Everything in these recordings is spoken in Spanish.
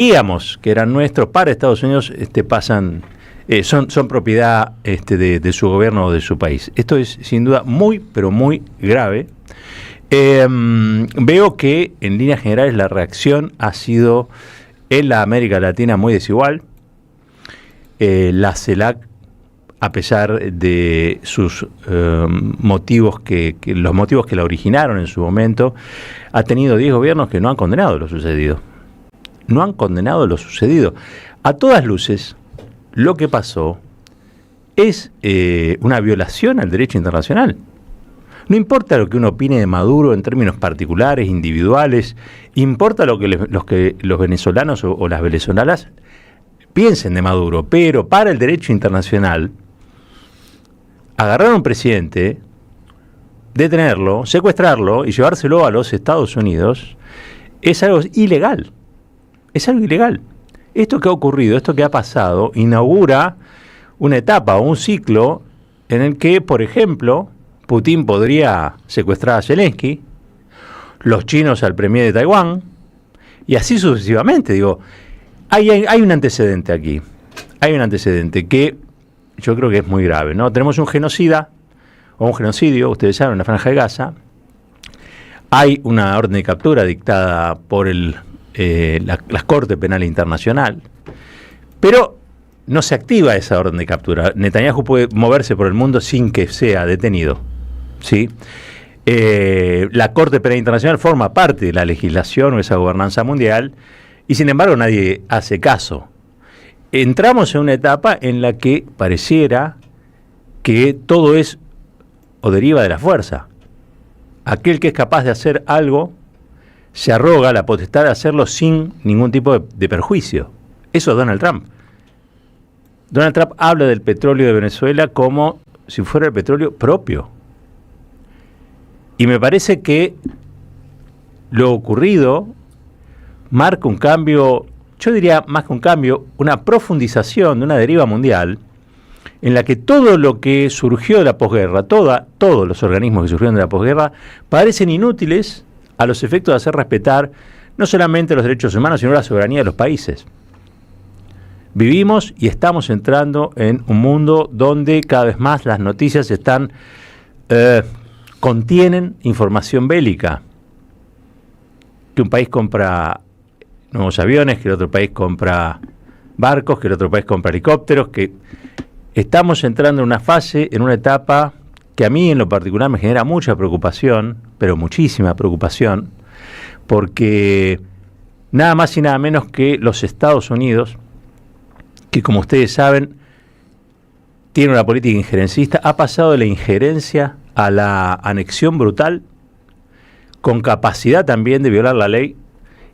creíamos que eran nuestros para Estados Unidos pasan, son propiedad de su gobierno o de su país. Esto es sin duda muy, pero muy grave. Veo que en líneas generales la reacción ha sido en la América Latina muy desigual. La CELAC, a pesar de sus motivos los motivos que la originaron en su momento, ha tenido 10 gobiernos que no han condenado lo sucedido. No han condenado lo sucedido. A todas luces, lo que pasó es una violación al derecho internacional. No importa lo que uno opine de Maduro en términos particulares, individuales, importa lo que los venezolanos o las venezolanas piensen de Maduro, pero para el derecho internacional, agarrar a un presidente, detenerlo, secuestrarlo y llevárselo a los Estados Unidos es algo ilegal. Es algo ilegal. Esto que ha ocurrido, esto que ha pasado, inaugura una etapa o un ciclo en el que, por ejemplo, Putin podría secuestrar a Zelensky, los chinos al premier de Taiwán, y así sucesivamente. Digo, hay un antecedente aquí. Hay un antecedente que yo creo que es muy grave, ¿no? Tenemos un genocida, o un genocidio, ustedes saben, en la Franja de Gaza. Hay una orden de captura dictada por la Corte Penal Internacional, pero no se activa esa orden de captura. Netanyahu puede moverse por el mundo sin que sea detenido, ¿sí? La Corte Penal Internacional forma parte de la legislación o esa gobernanza mundial y sin embargo nadie hace caso. Entramos en una etapa en la que pareciera que todo es o deriva de la fuerza. Aquel que es capaz de hacer algo se arroga la potestad de hacerlo sin ningún tipo de perjuicio. Eso es Donald Trump. Donald Trump habla del petróleo de Venezuela como si fuera el petróleo propio. Y me parece que lo ocurrido marca un cambio, yo diría más que un cambio, una profundización de una deriva mundial en la que todo lo que surgió de la posguerra, todos los organismos que surgieron de la posguerra, parecen inútiles a los efectos de hacer respetar no solamente los derechos humanos, sino la soberanía de los países. Vivimos y estamos entrando en un mundo donde cada vez más las noticias contienen información bélica. Que un país compra nuevos aviones, que el otro país compra barcos, que el otro país compra helicópteros, que estamos entrando en una fase, en una etapa que a mí en lo particular me genera mucha preocupación, pero muchísima preocupación, porque nada más y nada menos que los Estados Unidos, que como ustedes saben, tiene una política injerencista, ha pasado de la injerencia a la anexión brutal, con capacidad también de violar la ley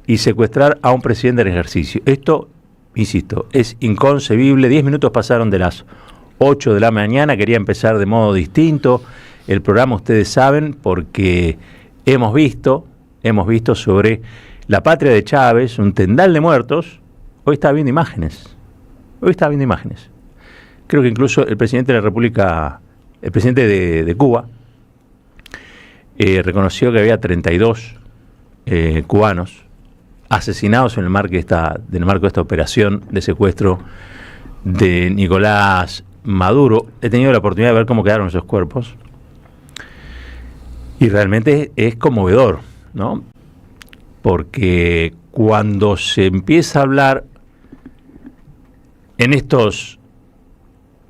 y secuestrar a un presidente en ejercicio. Esto, insisto, es inconcebible. 10 minutos pasaron de las 8 de la mañana, quería empezar de modo distinto el programa, ustedes saben, porque hemos visto sobre la patria de Chávez, un tendal de muertos. Hoy estaba viendo imágenes. Creo que incluso el presidente de la República, el presidente de Cuba, reconoció que había 32 cubanos asesinados en el marco de esta operación de secuestro de Nicolás Maduro. He tenido la oportunidad de ver cómo quedaron esos cuerpos y realmente es conmovedor, ¿no? Porque cuando se empieza a hablar en estos,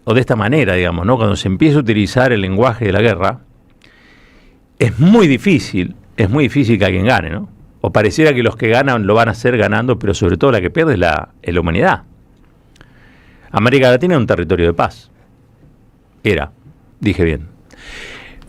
o de esta manera, digamos, ¿no? Cuando se empieza a utilizar el lenguaje de la guerra, es muy difícil que alguien gane, ¿no? O pareciera que los que ganan lo van a hacer ganando, pero sobre todo la que pierde es la humanidad. América Latina es un territorio de paz. Dije bien.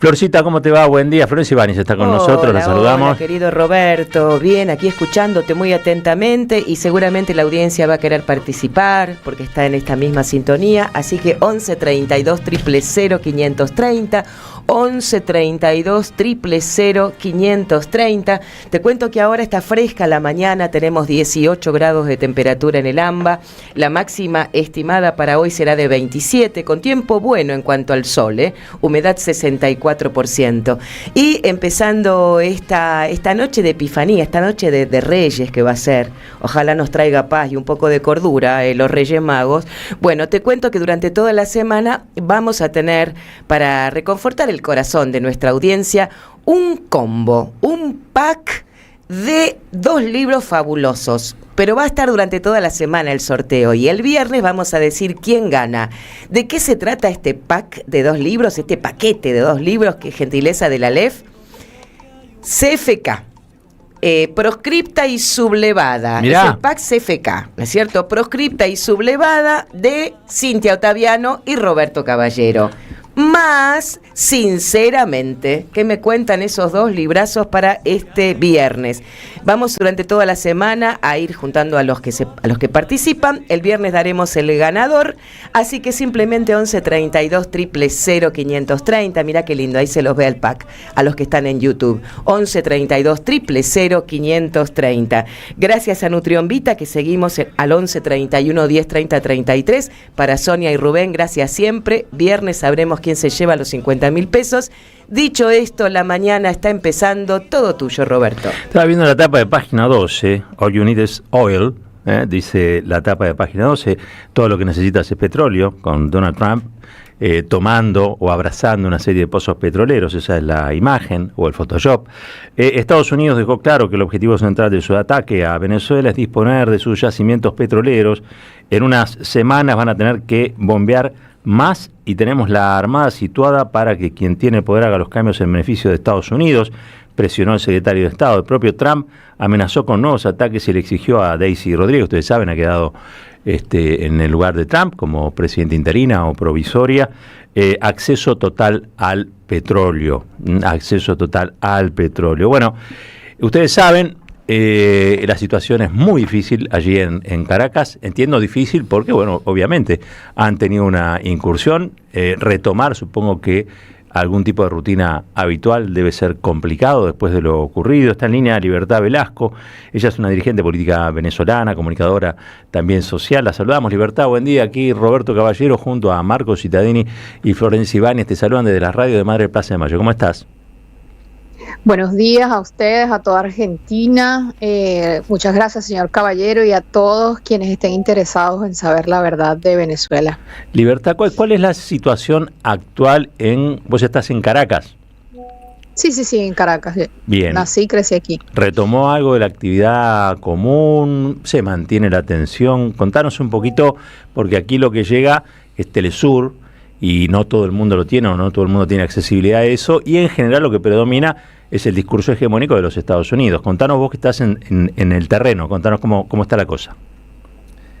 Florcita, ¿cómo te va? Buen día. Florencia Ibáñez está con nosotros, la saludamos. Hola, querido Roberto. Bien, aquí escuchándote muy atentamente y seguramente la audiencia va a querer participar porque está en esta misma sintonía. Así que 11 32 000 530, 11 32 000 530. Te cuento que ahora está fresca la mañana, tenemos 18 grados de temperatura en el AMBA, la máxima estimada para hoy será de 27, con tiempo bueno en cuanto al sol, humedad 64%. Y empezando esta noche de Epifanía, esta noche de Reyes que va a ser, ojalá nos traiga paz y un poco de cordura, los Reyes Magos. Bueno, te cuento que durante toda la semana vamos a tener, para reconfortar el corazón de nuestra audiencia, un combo, un pack de 2 libros fabulosos. Pero va a estar durante toda la semana el sorteo y el viernes vamos a decir quién gana. ¿De qué se trata este pack de 2 libros, este paquete de 2 libros, que es gentileza de la LEF? CFK. Proscripta y sublevada. Mirá. Es el pack CFK, ¿no es cierto? Proscripta y sublevada de Cintia Ottaviano y Roberto Caballero. Más, sinceramente, ¿qué me cuentan esos 2 librazos para este viernes? Vamos durante toda la semana a ir juntando a los que participan. El viernes daremos el ganador, así que simplemente 11 32 000 530. Mirá qué lindo, ahí se los ve el pack a los que están en YouTube. 11 32 000 530. Gracias a Nutrión Vita, que seguimos al 11 31 10 30 33. Para Sonia y Rubén, gracias siempre. Viernes sabremos quién se lleva los 50.000 pesos. Dicho esto, la mañana está empezando. Todo tuyo, Roberto. Estaba viendo la tapa de página 12, All You Need is Oil, dice la tapa de página 12, todo lo que necesitas es petróleo, con Donald Trump tomando o abrazando una serie de pozos petroleros. Esa es la imagen o el Photoshop. Estados Unidos dejó claro que el objetivo central de su ataque a Venezuela es disponer de sus yacimientos petroleros. En unas semanas van a tener que bombear más y tenemos la Armada situada para que quien tiene el poder haga los cambios en beneficio de Estados Unidos, presionó el secretario de Estado. El propio Trump amenazó con nuevos ataques y le exigió a Daisy Rodríguez, ustedes saben, ha quedado en el lugar de Trump como presidenta interina o provisoria, acceso total al petróleo. Acceso total al petróleo. Bueno, ustedes saben, la situación es muy difícil allí en Caracas. Entiendo difícil porque, bueno, obviamente han tenido una incursión. Retomar, supongo que algún tipo de rutina habitual debe ser complicado después de lo ocurrido. Está en línea Libertad Velasco. Ella es una dirigente política venezolana, comunicadora también social. La saludamos, Libertad. Buen día. Aquí Roberto Caballero junto a Marcos Cittadini y Florencia Ibáñez. Te saludan desde la radio de Madre Plaza de Mayo. ¿Cómo estás? Buenos días a ustedes, a toda Argentina. Muchas gracias, señor Caballero, y a todos quienes estén interesados en saber la verdad de Venezuela. Libertad, ¿cuál es la situación actual vos estás en Caracas? Sí, en Caracas. Bien. Nací y crecí aquí. ¿Retomó algo de la actividad común? ¿Se mantiene la atención? Contanos un poquito, porque aquí lo que llega es Telesur, y no todo el mundo lo tiene, o no todo el mundo tiene accesibilidad a eso, y en general lo que predomina es el discurso hegemónico de los Estados Unidos. Contanos vos que estás en el terreno, contanos cómo está la cosa.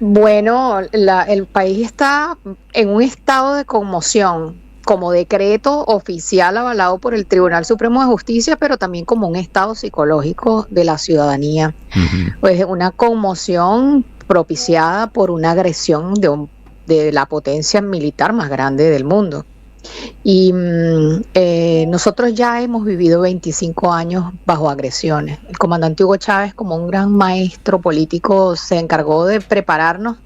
Bueno, el país está en un estado de conmoción, como decreto oficial avalado por el Tribunal Supremo de Justicia, pero también como un estado psicológico de la ciudadanía. Uh-huh. Pues una conmoción propiciada por una agresión de la potencia militar más grande del mundo. Y nosotros ya hemos vivido 25 años bajo agresiones. El comandante Hugo Chávez, como un gran maestro político, se encargó de prepararnos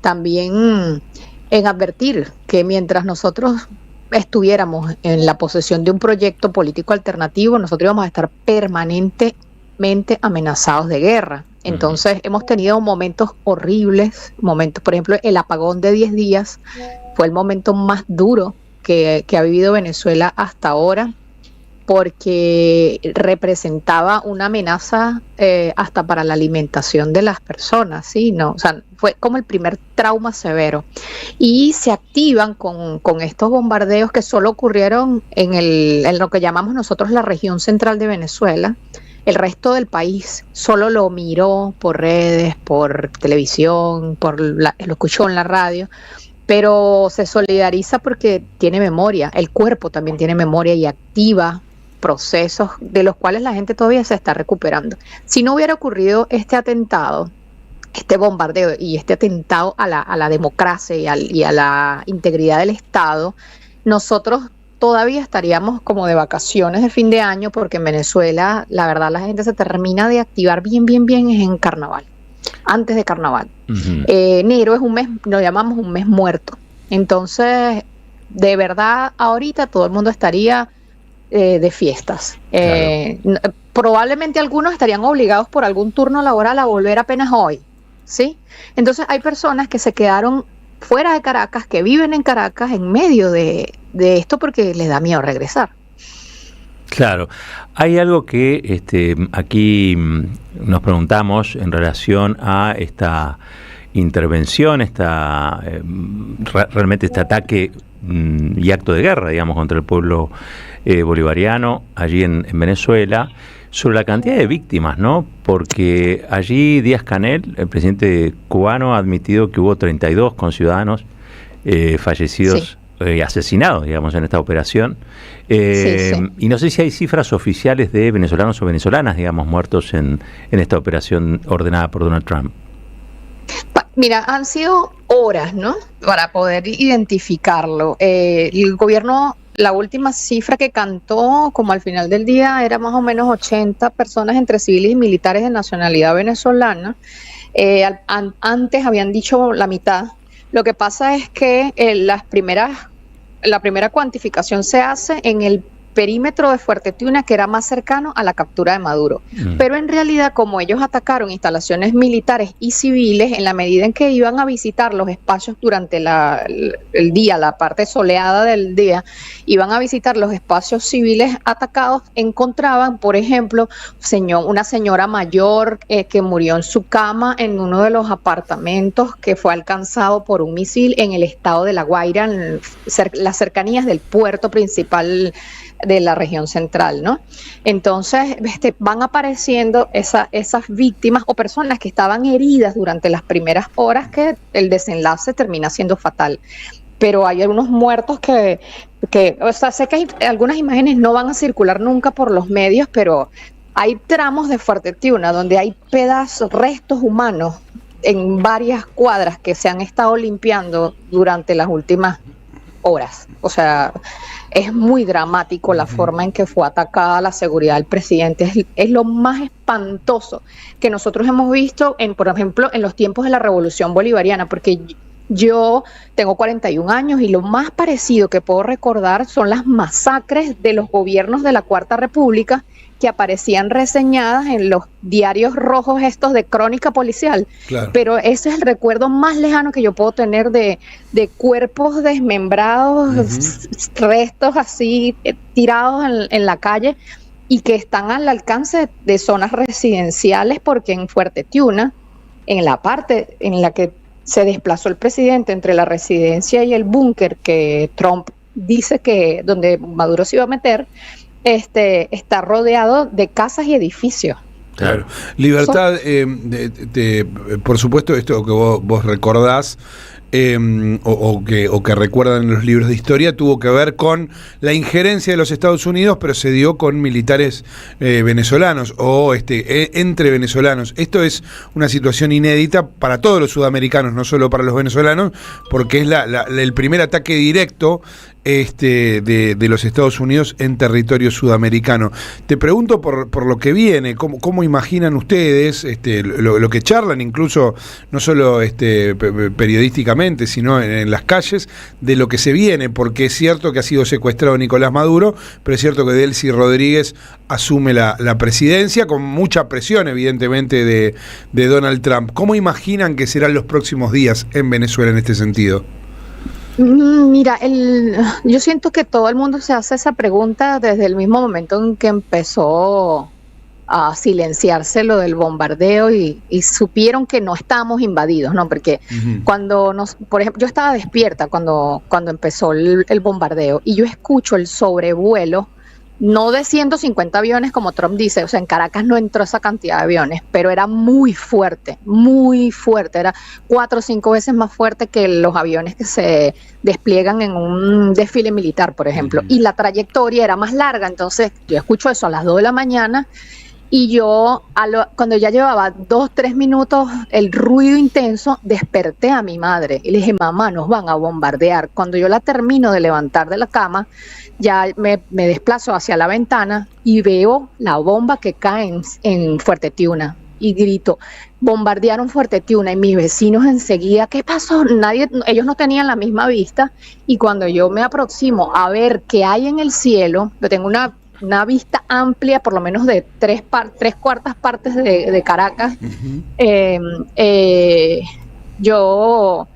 también en advertir que mientras nosotros estuviéramos en la posesión de un proyecto político alternativo, nosotros íbamos a estar permanentemente amenazados de guerra. Entonces hemos tenido momentos horribles, por ejemplo, el apagón de 10 días fue el momento más duro que ha vivido Venezuela hasta ahora, porque representaba una amenaza hasta para la alimentación de las personas, ¿sí? No, o sea, fue como el primer trauma severo. Y se activan con estos bombardeos que solo ocurrieron en lo que llamamos nosotros la región central de Venezuela. El resto del país solo lo miró por redes, por televisión, lo escuchó en la radio, pero se solidariza porque tiene memoria, el cuerpo también tiene memoria y activa procesos de los cuales la gente todavía se está recuperando. Si no hubiera ocurrido este atentado, este bombardeo y este atentado a la democracia y a la integridad del Estado, nosotros todavía estaríamos como de vacaciones de fin de año, porque en Venezuela, la verdad, la gente se termina de activar bien es en carnaval, antes de carnaval. Enero es un mes, lo llamamos un mes muerto. Entonces, de verdad, ahorita todo el mundo estaría de fiestas. Claro. Probablemente algunos estarían obligados por algún turno laboral a volver apenas hoy, ¿sí? Entonces hay personas que se quedaron fuera de Caracas, que viven en Caracas en medio de esto porque les da miedo regresar. Claro, hay algo que aquí nos preguntamos en relación a esta intervención, realmente este ataque y acto de guerra, digamos, contra el pueblo bolivariano allí en Venezuela, sobre la cantidad de víctimas, ¿no? Porque allí Díaz-Canel, el presidente cubano, ha admitido que hubo 32 conciudadanos fallecidos, asesinados, digamos, en esta operación. Y no sé si hay cifras oficiales de venezolanos o venezolanas, digamos, muertos en esta operación ordenada por Donald Trump. Mira, han sido horas, ¿no?, para poder identificarlo. El gobierno, la última cifra que cantó, como al final del día, era más o menos 80 personas entre civiles y militares de nacionalidad venezolana. Antes habían dicho la mitad. Lo que pasa es que la primera cuantificación se hace en el perímetro de Fuerte Tiuna, que era más cercano a la captura de Maduro. Pero en realidad, como ellos atacaron instalaciones militares y civiles, en la medida en que iban a visitar los espacios durante el día, la parte soleada del día, iban a visitar los espacios civiles atacados, encontraban, por ejemplo, una señora mayor que murió en su cama en uno de los apartamentos que fue alcanzado por un misil en el estado de La Guaira, en las cercanías del puerto principal de la región central, ¿no? Entonces van apareciendo esas víctimas o personas que estaban heridas durante las primeras horas, que el desenlace termina siendo fatal. Pero hay algunos muertos que o sea, sé que hay algunas imágenes no van a circular nunca por los medios, pero hay tramos de Fuerte Tiuna donde hay pedazos, restos humanos en varias cuadras que se han estado limpiando durante las últimas horas. O sea, es muy dramático la forma en que fue atacada la seguridad del presidente. Es lo más espantoso que nosotros hemos visto, por ejemplo, en los tiempos de la Revolución Bolivariana, porque yo tengo 41 años y lo más parecido que puedo recordar son las masacres de los gobiernos de la Cuarta República, que aparecían reseñadas en los diarios rojos estos de crónica policial. Claro. Pero ese es el recuerdo más lejano que yo puedo tener de cuerpos desmembrados, restos así tirados en la calle, y que están al alcance de zonas residenciales, porque en Fuerte Tiuna, en la parte en la que se desplazó el presidente entre la residencia y el búnker que Trump dice que donde Maduro se iba a meter, está rodeado de casas y edificios. Claro. Libertad, por supuesto, esto que vos recordás, o que recuerdan en los libros de historia, tuvo que ver con la injerencia de los Estados Unidos, pero se dio con militares venezolanos o entre venezolanos. Esto es una situación inédita para todos los sudamericanos, no solo para los venezolanos, porque es el primer ataque directo de los Estados Unidos en territorio sudamericano. Te pregunto por lo que viene, cómo imaginan ustedes lo que charlan, incluso no solo periodísticamente, sino en las calles, de lo que se viene, porque es cierto que ha sido secuestrado Nicolás Maduro, pero es cierto que Delcy Rodríguez asume la presidencia con mucha presión, evidentemente, de Donald Trump. ¿Cómo imaginan que serán los próximos días en Venezuela en este sentido? Mira, yo siento que todo el mundo se hace esa pregunta desde el mismo momento en que empezó a silenciarse lo del bombardeo y supieron que no estábamos invadidos, ¿no? Porque por ejemplo, yo estaba despierta cuando empezó el bombardeo, y yo escucho el sobrevuelo, no de 150 aviones como Trump dice, o sea, en Caracas no entró esa cantidad de aviones, pero era muy fuerte, era 4 o 5 veces más fuerte que los aviones que se despliegan en un desfile militar, por ejemplo, y la trayectoria era más larga. Entonces yo escucho eso a las 2 de la mañana Y yo, cuando ya llevaba 2, 3 minutos, el ruido intenso, desperté a mi madre y le dije, mamá, nos van a bombardear. Cuando yo la termino de levantar de la cama, ya me desplazo hacia la ventana y veo la bomba que cae en Fuerte Tiuna. Y grito, bombardearon Fuerte Tiuna, y mis vecinos enseguida, ¿qué pasó? Ellos no tenían la misma vista, y cuando yo me aproximo a ver qué hay en el cielo, yo tengo una vista amplia, por lo menos de 3/4 partes de Caracas. Yo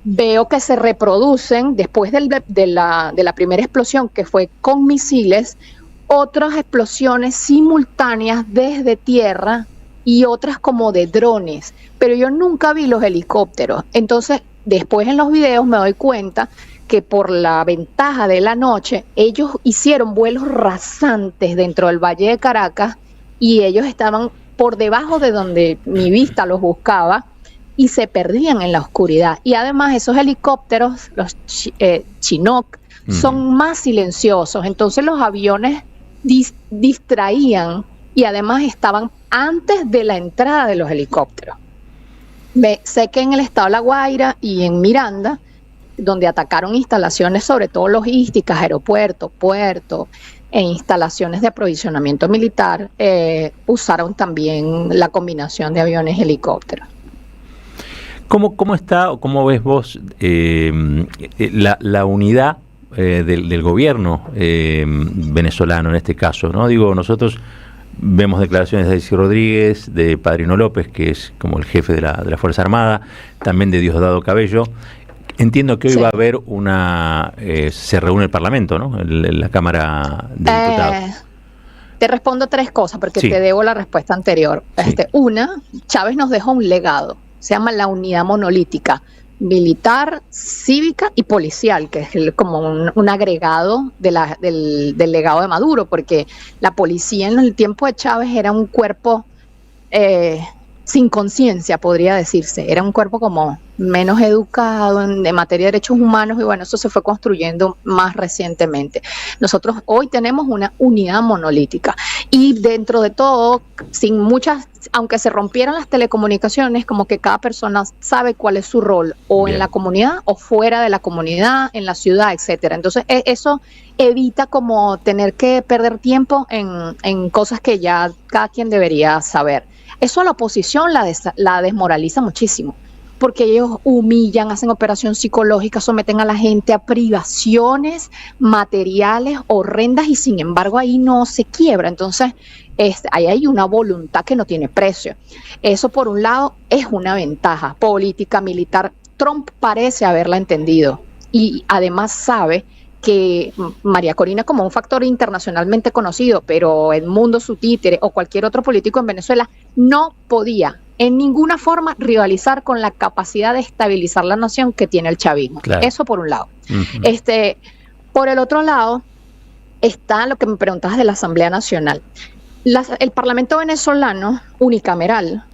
veo que se reproducen, después de la primera explosión, que fue con misiles, otras explosiones simultáneas desde tierra y otras como de drones, pero yo nunca vi los helicópteros. Entonces, después en los videos me doy cuenta que por la ventaja de la noche, ellos hicieron vuelos rasantes dentro del Valle de Caracas, y ellos estaban por debajo de donde mi vista los buscaba, y se perdían en la oscuridad. Y además esos helicópteros, los Chinook, son más silenciosos, entonces los aviones distraían, y además estaban antes de la entrada de los helicópteros. Sé que en el estado de La Guaira y en Miranda, donde atacaron instalaciones, sobre todo logísticas, aeropuertos, puertos e instalaciones de aprovisionamiento militar, usaron también la combinación de aviones y helicópteros. ¿Cómo está o cómo ves vos la unidad del gobierno venezolano en este caso, ¿no? Digo, nosotros vemos declaraciones de Delcy Rodríguez, de Padrino López, que es como el jefe de la Fuerza Armada, también de Diosdado Cabello. Entiendo que hoy va a haber se reúne el Parlamento, ¿no? La Cámara de Diputados. Te respondo 3 cosas, porque te debo la respuesta anterior. Sí. Una, Chávez nos dejó un legado, se llama la unidad monolítica, militar, cívica y policial, que es como un agregado del legado de Maduro, porque la policía en el tiempo de Chávez era un cuerpo sin conciencia, podría decirse. Era un cuerpo como menos educado en materia de derechos humanos, y bueno, eso se fue construyendo más recientemente. Nosotros hoy tenemos una unidad monolítica, y dentro de todo, sin muchas, aunque se rompieran las telecomunicaciones, como que cada persona sabe cuál es su rol, o Bien. En la comunidad o fuera de la comunidad, en la ciudad, etcétera. Entonces eso evita como tener que perder tiempo en cosas que ya cada quien debería saber. Eso a la oposición la desmoraliza muchísimo, porque ellos humillan, hacen operación psicológica, someten a la gente a privaciones materiales horrendas, y sin embargo ahí no se quiebra. Entonces ahí hay una voluntad que no tiene precio. Eso por un lado es una ventaja política, militar. Trump parece haberla entendido, y además sabe que María Corina, como un factor internacionalmente conocido, pero Edmundo, su títere, o cualquier otro político en Venezuela, no podía en ninguna forma rivalizar con la capacidad de estabilizar la nación que tiene el chavismo. Claro. Eso por un lado. Uh-huh. Por el otro lado está lo que me preguntabas de la Asamblea Nacional. El Parlamento venezolano unicameral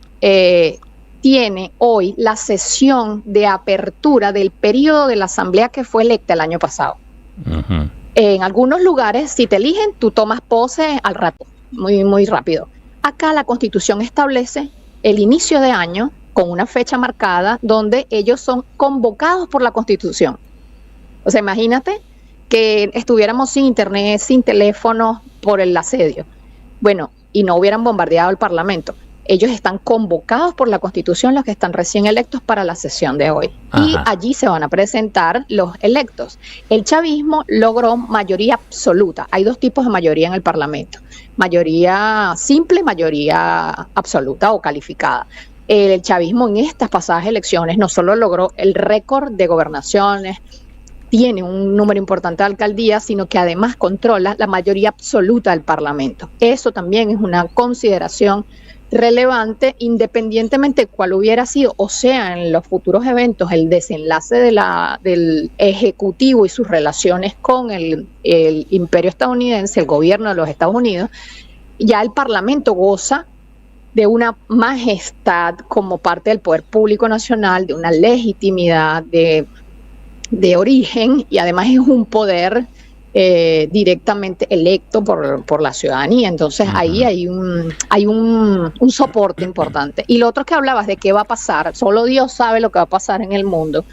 tiene hoy la sesión de apertura del periodo de la Asamblea que fue electa el año pasado. Uh-huh. En algunos lugares, si te eligen, tú tomas pose al rato, muy, muy rápido. Acá la Constitución establece el inicio de año con una fecha marcada, donde ellos son convocados por la Constitución. O sea, imagínate que estuviéramos sin internet, sin teléfono, por el asedio. Bueno, y no hubieran bombardeado el Parlamento. Ellos están convocados por la Constitución, los que están recién electos, para la sesión de hoy. Ajá. Y allí se van a presentar los electos. El chavismo logró mayoría absoluta. Hay 2 tipos de mayoría en el Parlamento: mayoría simple, mayoría absoluta o calificada. El chavismo en estas pasadas elecciones no solo logró el récord de gobernaciones, tiene un número importante de alcaldías, sino que además controla la mayoría absoluta del Parlamento. Eso también es una consideración relevante, independientemente de cuál hubiera sido, o sea, en los futuros eventos, el desenlace del Ejecutivo y sus relaciones con el imperio estadounidense, el gobierno de los Estados Unidos. Ya el Parlamento goza de una majestad como parte del poder público nacional, de una legitimidad de origen, y además es un poder directamente electo por la ciudadanía. Entonces ahí hay un soporte importante. Y lo otro que hablabas de qué va a pasar, solo Dios sabe lo que va a pasar en el mundo,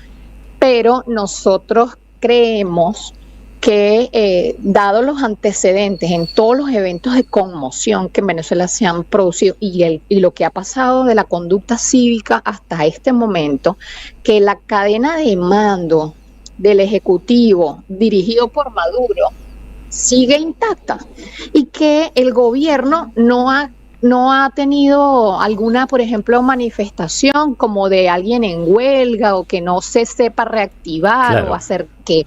pero nosotros creemos que dado los antecedentes en todos los eventos de conmoción que en Venezuela se han producido y lo que ha pasado de la conducta cívica hasta este momento, que la cadena de mando del Ejecutivo dirigido por Maduro sigue intacta y que el gobierno no ha tenido alguna, por ejemplo, manifestación como de alguien en huelga o que no se sepa reactivar o hacer qué.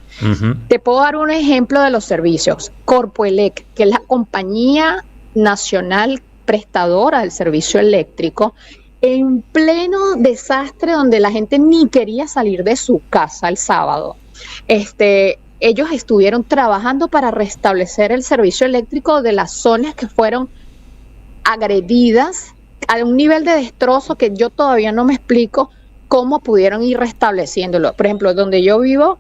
Te puedo dar un ejemplo de los servicios. Corpoelec, que es la compañía nacional prestadora del servicio eléctrico, en pleno desastre donde la gente ni quería salir de su casa el sábado. Ellos estuvieron trabajando para restablecer el servicio eléctrico de las zonas que fueron agredidas a un nivel de destrozo que yo todavía no me explico cómo pudieron ir restableciéndolo. Por ejemplo, donde yo vivo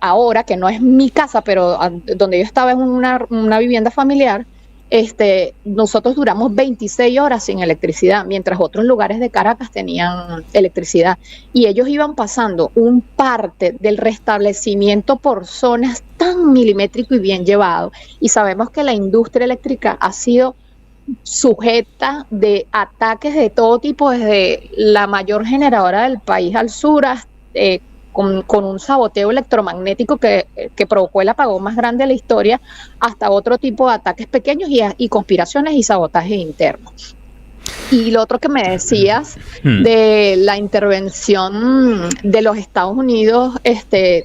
ahora, que no es mi casa, pero donde yo estaba en una vivienda familiar, nosotros duramos 26 horas sin electricidad, mientras otros lugares de Caracas tenían electricidad. Y ellos iban pasando un parte del restablecimiento por zonas tan milimétrico y bien llevado. Y sabemos que la industria eléctrica ha sido sujeta de ataques de todo tipo, desde la mayor generadora del país al sur, con un saboteo electromagnético que provocó el apagón más grande de la historia, hasta otro tipo de ataques pequeños y conspiraciones y sabotajes internos. Y lo otro que me decías de la intervención de los Estados Unidos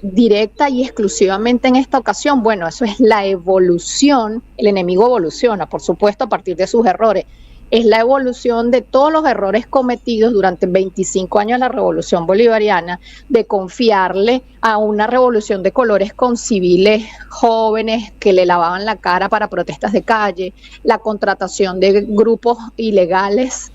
directa y exclusivamente en esta ocasión, bueno, eso es la evolución. El enemigo evoluciona, por supuesto, a partir de sus errores. Es la evolución de todos los errores cometidos durante 25 años de la Revolución Bolivariana, de confiarle a una revolución de colores con civiles jóvenes que le lavaban la cara para protestas de calle, la contratación de grupos ilegales,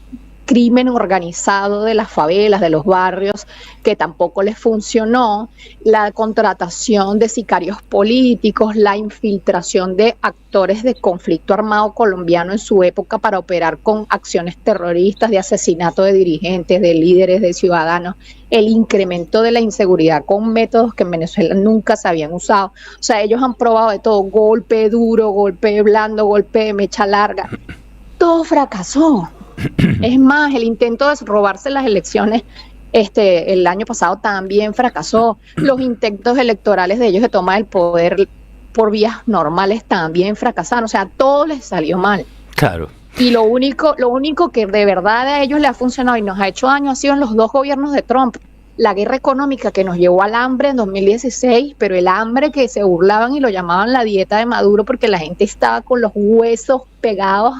crimen organizado de las favelas, de los barrios, que tampoco les funcionó, la contratación de sicarios políticos, la infiltración de actores de conflicto armado colombiano en su época para operar con acciones terroristas, de asesinato de dirigentes, de líderes, de ciudadanos, el incremento de la inseguridad con métodos que en Venezuela nunca se habían usado. O sea, ellos han probado de todo, golpe duro, golpe blando, golpe de mecha larga. Todo fracasó. Es más, el intento de robarse las elecciones el año pasado también fracasó. Los intentos electorales de ellos de toma del poder por vías normales también fracasaron. O sea, todo les salió mal. Claro. Y lo único que de verdad a ellos les ha funcionado y nos ha hecho daño ha sido en los dos gobiernos de Trump. La guerra económica que nos llevó al hambre en 2016, pero el hambre que se burlaban y lo llamaban la dieta de Maduro porque la gente estaba con los huesos pegados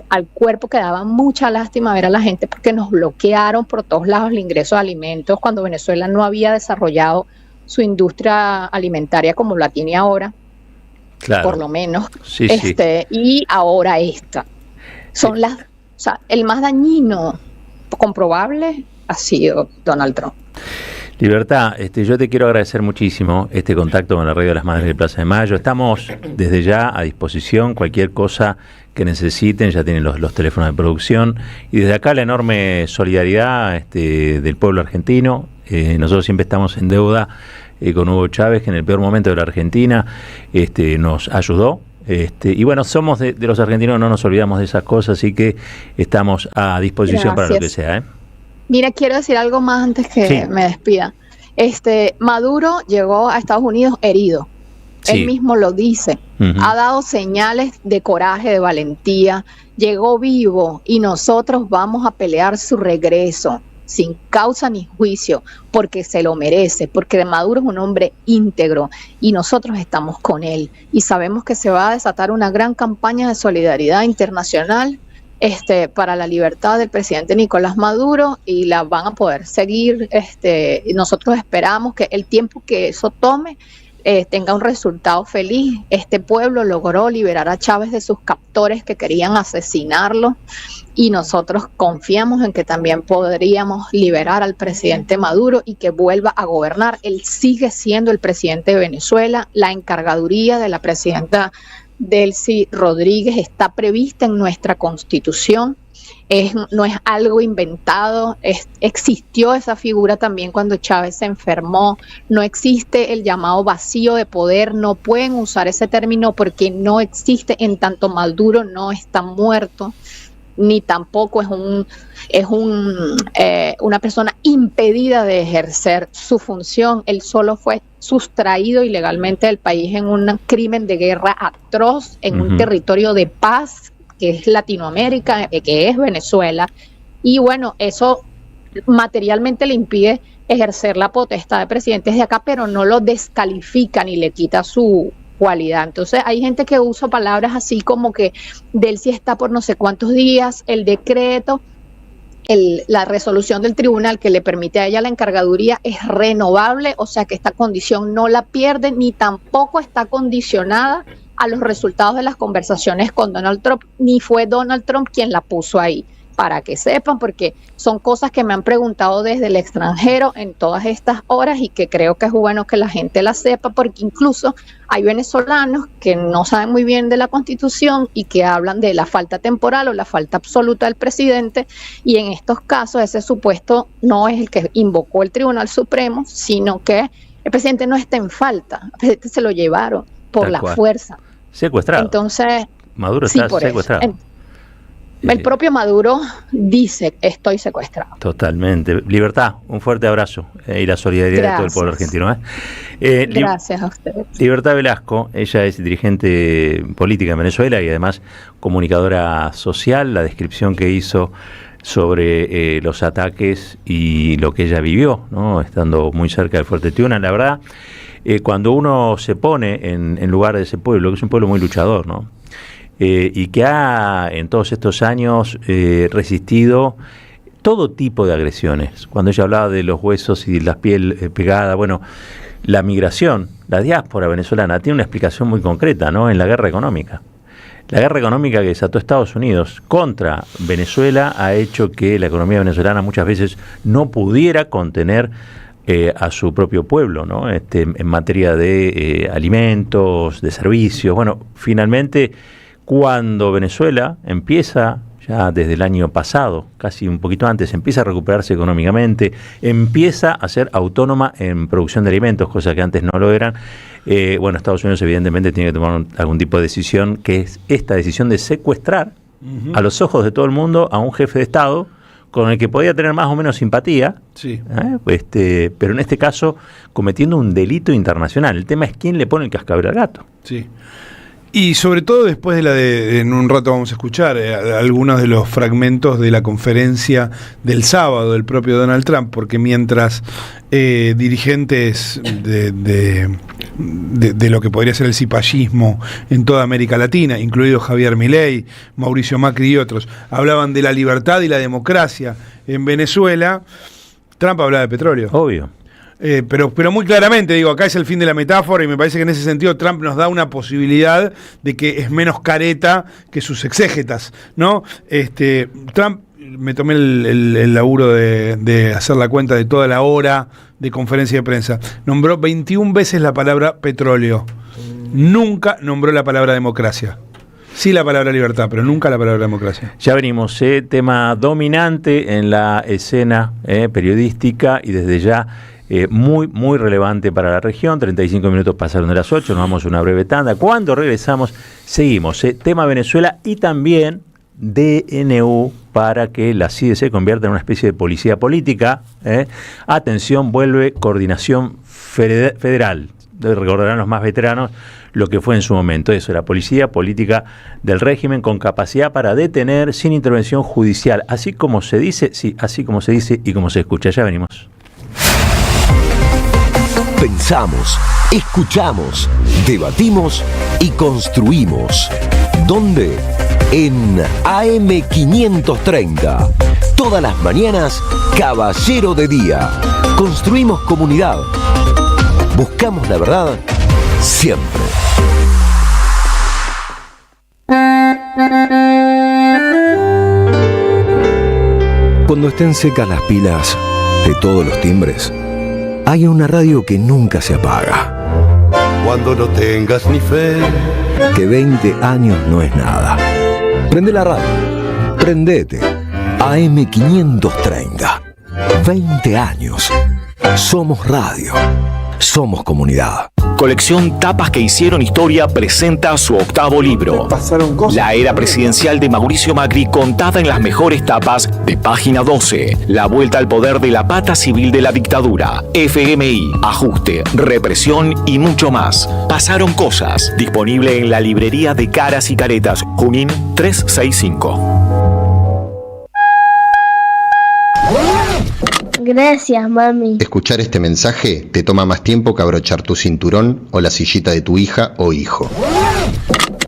al cuerpo, que daba mucha lástima ver a la gente porque nos bloquearon por todos lados el ingreso de alimentos cuando Venezuela no había desarrollado su industria alimentaria como la tiene ahora, claro, por lo menos. Sí, sí. Y ahora esta. Son o sea, el más dañino comprobable ha sido Donald Trump. Libertad, yo te quiero agradecer muchísimo este contacto con la Radio de las Madres de Plaza de Mayo. Estamos desde ya a disposición, cualquier cosa que necesiten, ya tienen los teléfonos de producción. Y desde acá la enorme solidaridad del pueblo argentino. Nosotros siempre estamos en deuda con Hugo Chávez, que en el peor momento de la Argentina nos ayudó. Y bueno, somos de los argentinos, no nos olvidamos de esas cosas, así que estamos a disposición. Gracias. Para lo que sea. Mira, quiero decir algo más antes que me despida. Maduro llegó a Estados Unidos herido. Sí. Él mismo lo dice. Ha dado señales de coraje, de valentía. Llegó vivo y nosotros vamos a pelear su regreso sin causa ni juicio, porque se lo merece, porque Maduro es un hombre íntegro y nosotros estamos con él. Y sabemos que se va a desatar una gran campaña de solidaridad internacional para la libertad del presidente Nicolás Maduro, y la van a poder seguir. Nosotros esperamos que el tiempo que eso tome, tenga un resultado feliz. Este pueblo logró liberar a Chávez de sus captores que querían asesinarlo, y nosotros confiamos en que también podríamos liberar al presidente Maduro y que vuelva a gobernar. Él sigue siendo el presidente de Venezuela. La encargaduría de la presidenta Delcy Rodríguez está prevista en nuestra Constitución. No es algo inventado, existió esa figura también cuando Chávez se enfermó. No existe el llamado vacío de poder, no pueden usar ese término porque no existe, en tanto Maduro no está muerto, ni tampoco es una persona impedida de ejercer su función. Él solo fue sustraído ilegalmente del país en un crimen de guerra atroz, en un territorio de paz, que es Latinoamérica, que es Venezuela, y bueno, eso materialmente le impide ejercer la potestad de presidente desde acá, pero no lo descalifica ni le quita su cualidad. Entonces hay gente que usa palabras así como que Delcy está por no sé cuántos días, el decreto, la resolución del tribunal que le permite a ella la encargaduría es renovable, o sea que esta condición no la pierde, ni tampoco está condicionada a los resultados de las conversaciones con Donald Trump, ni fue Donald Trump quien la puso ahí, para que sepan, porque son cosas que me han preguntado desde el extranjero en todas estas horas y que creo que es bueno que la gente la sepa, porque incluso hay venezolanos que no saben muy bien de la Constitución y que hablan de la falta temporal o la falta absoluta del presidente, y en estos casos ese supuesto no es el que invocó el Tribunal Supremo, sino que el presidente no está en falta, el presidente se lo llevaron por la fuerza. Secuestrado. Entonces, Maduro está secuestrado. El propio Maduro dice: estoy secuestrado. Totalmente. Libertad, un fuerte abrazo y la solidaridad de todo el pueblo argentino. Gracias a ustedes. Libertad Velasco, ella es dirigente política en Venezuela y además comunicadora social. La descripción que hizo sobre los ataques y lo que ella vivió, ¿no?, estando muy cerca del Fuerte Tiuna, la verdad, cuando uno se pone en lugar de ese pueblo, que es un pueblo muy luchador, ¿no?, y que ha en todos estos años resistido todo tipo de agresiones. Cuando ella hablaba de los huesos y la piel pegada, bueno, la migración, la diáspora venezolana tiene una explicación muy concreta, ¿no?, en la guerra económica. La guerra económica que desató Estados Unidos contra Venezuela ha hecho que la economía venezolana muchas veces no pudiera contener a su propio pueblo, ¿no?, en materia de alimentos, de servicios. Bueno, finalmente, cuando Venezuela empieza, ya desde el año pasado, casi un poquito antes, empieza a recuperarse económicamente, empieza a ser autónoma en producción de alimentos, cosa que antes no lo eran, bueno, Estados Unidos evidentemente tiene que tomar algún tipo de decisión, que es esta decisión de secuestrar a los ojos de todo el mundo a un jefe de Estado con el que podía tener más o menos simpatía, sí, pero en este caso cometiendo un delito internacional. El tema es quién le pone el cascabel al gato. Sí. Y sobre todo después de en un rato vamos a escuchar algunos de los fragmentos de la conferencia del sábado del propio Donald Trump, porque mientras dirigentes de lo que podría ser el cipallismo en toda América Latina, incluido Javier Milei, Mauricio Macri y otros, hablaban de la libertad y la democracia en Venezuela, Trump hablaba de petróleo. Obvio. Pero muy claramente, digo, acá es el fin de la metáfora y me parece que en ese sentido Trump nos da una posibilidad de que es menos careta que sus exégetas, ¿no? Trump, me tomé el laburo de hacer la cuenta de toda la hora de conferencia de prensa, nombró 21 veces la palabra petróleo, nunca nombró la palabra democracia. Sí la palabra libertad, pero nunca la palabra democracia. Ya venimos, tema dominante en la escena periodística y desde ya muy, muy relevante para la región. 35 minutos pasaron de las 8, nos vamos a una breve tanda. Cuando regresamos, seguimos. Tema Venezuela y también DNU para que la CIDE se convierta en una especie de policía política. Atención, vuelve coordinación federal. Recordarán los más veteranos lo que fue en su momento. Eso, la policía política del régimen con capacidad para detener sin intervención judicial. Así como se dice, sí, así como se dice y como se escucha. Ya venimos. Pensamos, escuchamos, debatimos y construimos. ¿Dónde? En AM530. Todas las mañanas, Caballero de Día. Construimos comunidad. Buscamos la verdad siempre. Cuando estén secas las pilas de todos los timbres, hay una radio que nunca se apaga. Cuando no tengas ni fe, Que 20 años no es nada. Prende la radio. Prendete. AM530. 20 años. Somos radio. Somos comunidad. Colección Tapas que hicieron historia presenta su 8º libro. La era presidencial de Mauricio Macri contada en las mejores tapas de Página 12. La vuelta al poder de la pata civil de la dictadura. FMI, ajuste, represión y mucho más. Pasaron cosas. Disponible en la librería de Caras y Caretas, Junín 365. Gracias, mami. Escuchar este mensaje te toma más tiempo que abrochar tu cinturón o la sillita de tu hija o hijo.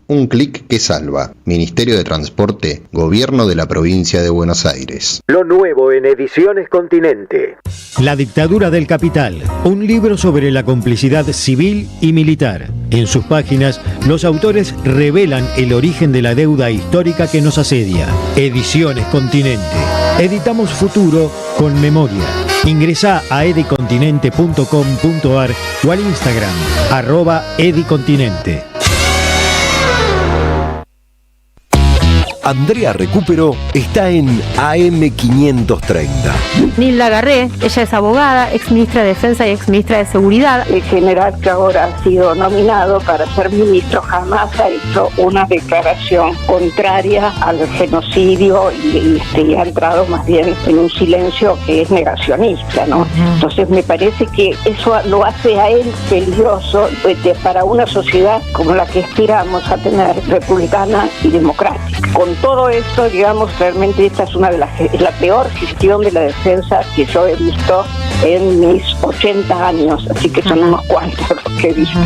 Un clic que salva. Ministerio de Transporte, Gobierno de la Provincia de Buenos Aires. Lo nuevo en Ediciones Continente. La dictadura del capital, un libro sobre la complicidad civil y militar. En sus páginas, los autores revelan el origen de la deuda histórica que nos asedia. Ediciones Continente. Editamos futuro con memoria. Ingresá a edicontinente.com.ar o al Instagram @edicontinente. Andrea Recupero está en AM530. Nilda Garré, ella es abogada, ex ministra de Defensa y ex ministra de Seguridad. El general que ahora ha sido nominado para ser ministro jamás ha hecho una declaración contraria al genocidio y ha entrado más bien en un silencio que es negacionista, ¿no? Entonces me parece que eso lo hace a él peligroso para una sociedad como la que aspiramos a tener, republicana y democrática. Con todo esto, digamos, realmente esta es la peor gestión de la defensa que yo he visto en mis 80 años, así que son unos cuantos los que he visto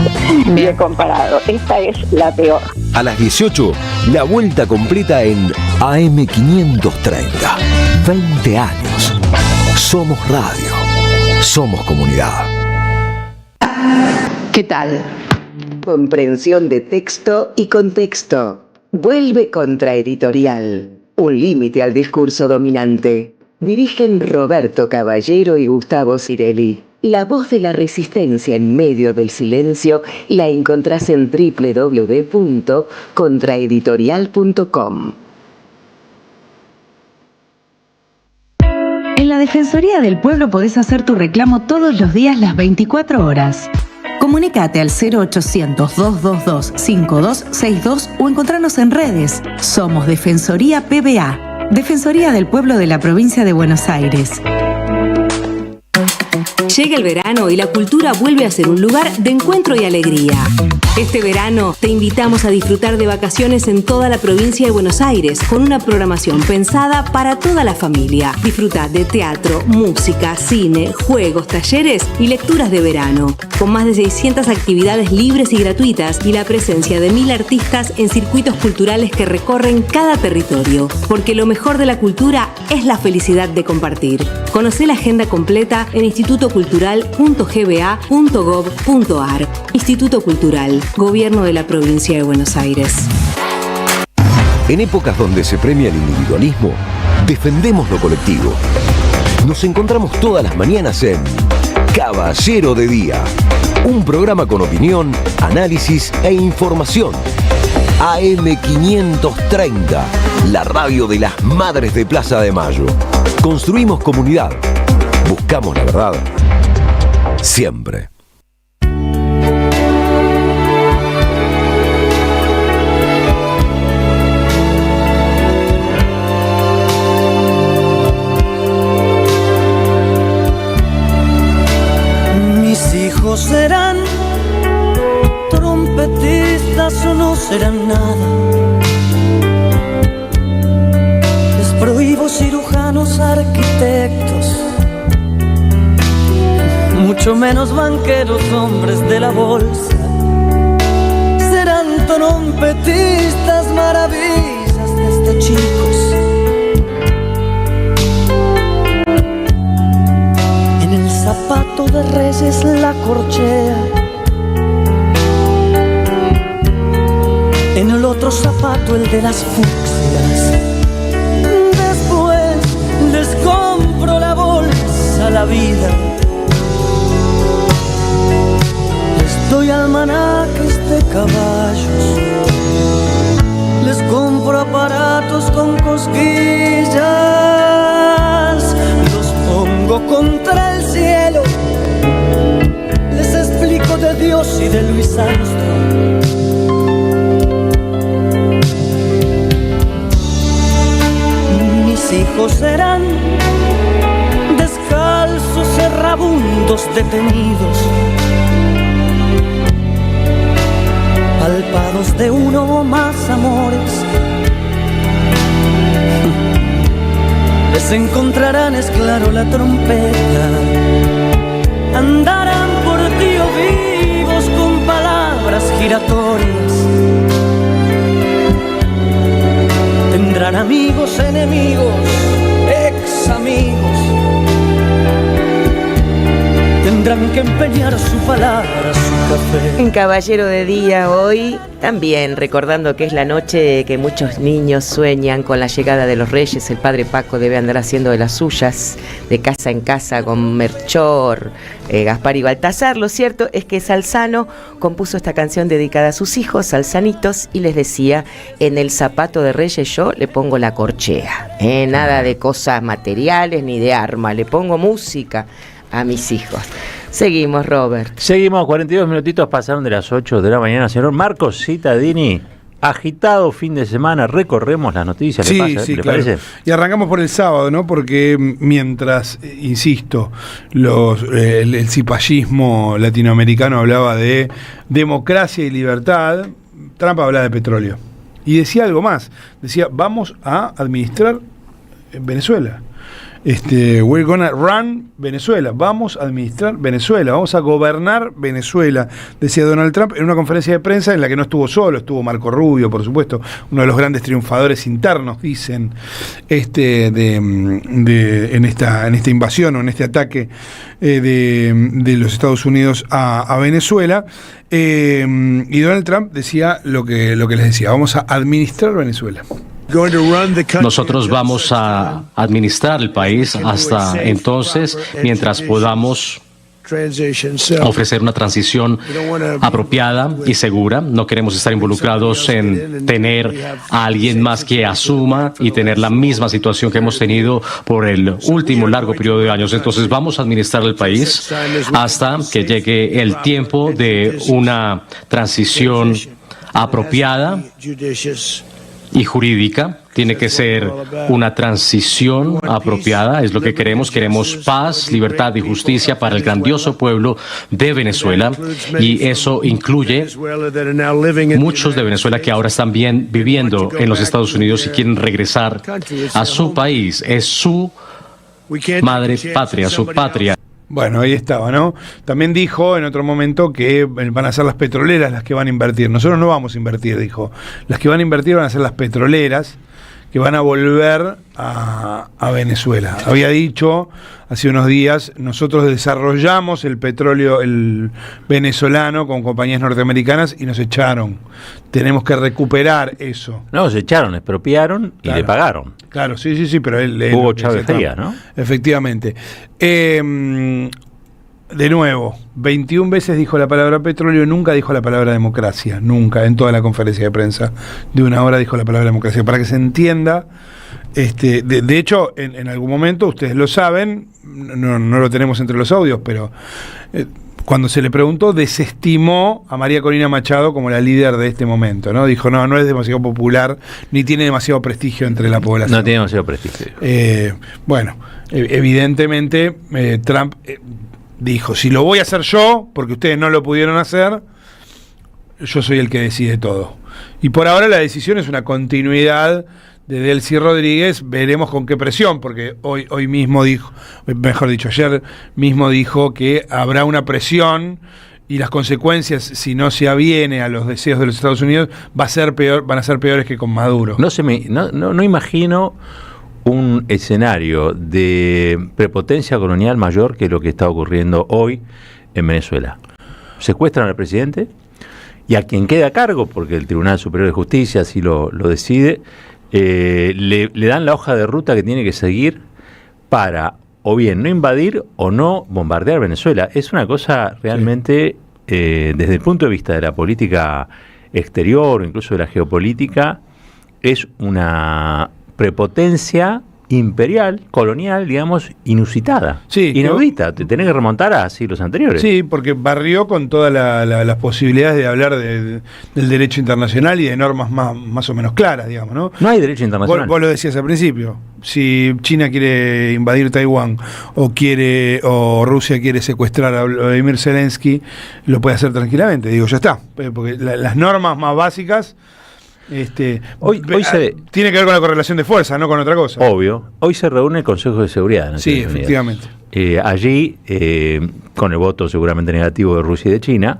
y he comparado. Esta es la peor. A las 18, la vuelta completa en AM530. 20 años. Somos radio. Somos comunidad. ¿Qué tal? Comprensión de texto y contexto. Vuelve Contraeditorial. Un límite al discurso dominante. Dirigen Roberto Caballero y Gustavo Cirelli. La voz de la resistencia en medio del silencio la encontrás en www.contraeditorial.com. En la Defensoría del Pueblo podés hacer tu reclamo todos los días las 24 horas. Comunicate al 0800-222-5262 o encontrarnos en redes. Somos Defensoría PBA, Defensoría del Pueblo de la Provincia de Buenos Aires. Llega el verano y la cultura vuelve a ser un lugar de encuentro y alegría. Este verano te invitamos a disfrutar de vacaciones en toda la provincia de Buenos Aires con una programación pensada para toda la familia. Disfruta de teatro, música, cine, juegos, talleres y lecturas de verano. Con más de 600 actividades libres y gratuitas y la presencia de 1000 artistas en circuitos culturales que recorren cada territorio. Porque lo mejor de la cultura es la felicidad de compartir. Conocé la agenda completa en institutocultural.gba.gov.ar. Instituto Cultural, Gobierno de la Provincia de Buenos Aires. En épocas donde se premia el individualismo, defendemos lo colectivo. Nos encontramos todas las mañanas en Caballero de Día. Un programa con opinión, análisis e información. AM530, la radio de las madres de Plaza de Mayo. Construimos comunidad. Buscamos la verdad. Siempre. Mis hijos serán trompetistas o no serán nada. Les prohíbo cirujanos, arquitectos, mucho menos banqueros, hombres de la bolsa. Serán trompetistas, maravillas desde chicos. En el zapato de Reyes la corchea en el otro zapato el de las fucsias. Después les compro la bolsa a la vida, les doy almanaques de caballos, les compro aparatos con cosquillas, los pongo contra el cielo, les explico de Dios y de Luis Armstrong. Mis hijos serán descalzos, errabundos, detenidos, palpados de uno o más amores. Les encontrarán, es claro, la trompeta. Andarán por Tío vivos con palabras giratorias. Tendrán amigos, enemigos, ex amigos. Tendrán que empeñar su palabra, su café. En Caballero de Día hoy, también recordando que es la noche que muchos niños sueñan con la llegada de los Reyes. El padre Paco debe andar haciendo de las suyas, de casa en casa con Melchor, Gaspar y Baltasar. Lo cierto es que Salzano compuso esta canción dedicada a sus hijos, salsanitos, y les decía: en el zapato de Reyes yo le pongo la corchea. Nada de cosas materiales ni de armas, le pongo música a mis hijos. Seguimos, Robert. Seguimos, 42 minutitos pasaron de las 8 de la mañana. Señor Marcos Cittadini, agitado fin de semana, recorremos las noticias. Sí, ¿Le pasa? sí, ¿Le claro. parece? Y arrancamos por el sábado, ¿no? Porque mientras, insisto, el cipallismo latinoamericano hablaba de democracia y libertad, Trump hablaba de petróleo. Y decía algo más. Decía, vamos a administrar Venezuela. We're gonna run Venezuela, vamos a administrar Venezuela, vamos a gobernar Venezuela, decía Donald Trump en una conferencia de prensa en la que no estuvo solo, estuvo Marco Rubio, por supuesto, uno de los grandes triunfadores internos, dicen, en esta invasión o en este ataque de los Estados Unidos a Venezuela. Y Donald Trump decía lo que les decía, vamos a administrar Venezuela. Nosotros vamos a administrar el país hasta entonces, mientras podamos ofrecer una transición apropiada y segura. No queremos estar involucrados en tener a alguien más que asuma y tener la misma situación que hemos tenido por el último largo periodo de años. Entonces vamos a administrar el país hasta que llegue el tiempo de una transición apropiada y jurídica. Tiene que ser una transición apropiada, es lo que queremos. Queremos paz, libertad y justicia para el grandioso pueblo de Venezuela, y eso incluye muchos de Venezuela que ahora están bien viviendo en los Estados Unidos y quieren regresar a su país. Es su madre patria, su patria. Bueno, ahí estaba, ¿no? También dijo en otro momento que van a ser las petroleras las que van a invertir. Nosotros no vamos a invertir, dijo. Las que van a invertir van a ser las petroleras que van a volver a Venezuela. Había dicho hace unos días, nosotros desarrollamos el petróleo el venezolano con compañías norteamericanas y nos echaron. Tenemos que recuperar eso. No, se echaron, expropiaron y le pagaron. Claro, sí, pero él Hugo Chávez Frías, ¿no? Efectivamente. De nuevo, 21 veces dijo la palabra petróleo, nunca dijo la palabra democracia, nunca, en toda la conferencia de prensa de una hora dijo la palabra democracia, para que se entienda. De hecho, en algún momento, ustedes lo saben, no lo tenemos entre los audios, pero cuando se le preguntó, desestimó a María Corina Machado como la líder de este momento, ¿no? Dijo, no es demasiado popular, ni tiene demasiado prestigio entre la población. No tiene demasiado prestigio. Bueno, evidentemente, Trump dijo, si lo voy a hacer yo, porque ustedes no lo pudieron hacer, yo soy el que decide todo. Y por ahora la decisión es una continuidad de Delcy Rodríguez, veremos con qué presión, porque hoy mismo dijo, mejor dicho, ayer mismo dijo que habrá una presión y las consecuencias, si no se aviene a los deseos de los Estados Unidos, van a ser peores que con Maduro. No imagino un escenario de prepotencia colonial mayor que lo que está ocurriendo hoy en Venezuela. Secuestran al presidente y a quien queda a cargo, porque el Tribunal Superior de Justicia así lo decide, le dan la hoja de ruta que tiene que seguir para o bien no invadir o no bombardear Venezuela. Es una cosa realmente, desde el punto de vista de la política exterior o incluso de la geopolítica, es una prepotencia imperial, colonial, digamos, inusitada, inaudita. Te tenés que remontar a siglos anteriores. Sí, porque barrió con todas las posibilidades de hablar del derecho internacional y de normas más o menos claras, digamos, ¿no? No hay derecho internacional. Vos lo decías al principio. Si China quiere invadir Taiwán o Rusia quiere secuestrar a Vladimir Zelensky, lo puede hacer tranquilamente. Digo, ya está. Porque las normas más básicas... hoy tiene que ver con la correlación de fuerza, no con otra cosa. Obvio. Hoy se reúne el Consejo de Seguridad de Naciones Unidas. Efectivamente. Allí, con el voto seguramente negativo de Rusia y de China,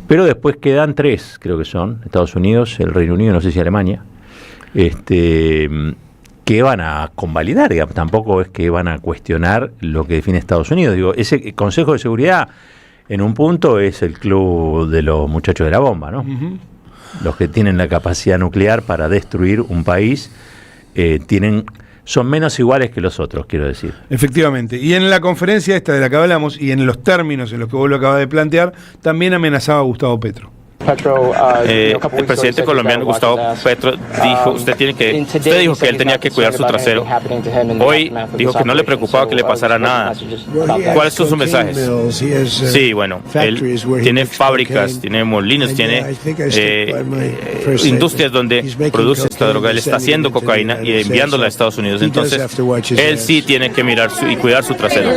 pero después quedan 3, creo que son, Estados Unidos, el Reino Unido, no sé si Alemania, que van a convalidar, digamos. Tampoco es que van a cuestionar lo que define Estados Unidos. Digo, ese Consejo de Seguridad, en un punto, es el club de los muchachos de la bomba, ¿no? Los que tienen la capacidad nuclear para destruir un país son menos iguales que los otros, quiero decir. Efectivamente. Y en la conferencia esta de la que hablamos y en los términos en los que vos lo acabas de plantear, también amenazaba a Gustavo Petro. El presidente colombiano Gustavo Petro dijo, usted dijo que él tenía que cuidar su trasero. Hoy dijo que no le preocupaba que le pasara nada. ¿Cuáles son sus mensajes? Sí, bueno, él tiene fábricas, tiene molinos, tiene industrias donde produce esta droga. Él está haciendo cocaína y enviándola a Estados Unidos. Entonces, él sí tiene que mirar y cuidar su trasero.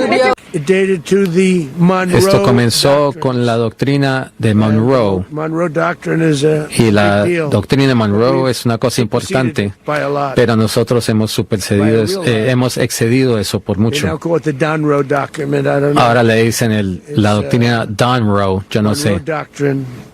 Esto comenzó con la doctrina de Monroe. Y la doctrina de Monroe es una cosa importante, pero nosotros hemos excedido eso por mucho. Ahora le dicen la doctrina Monroe, yo no sé.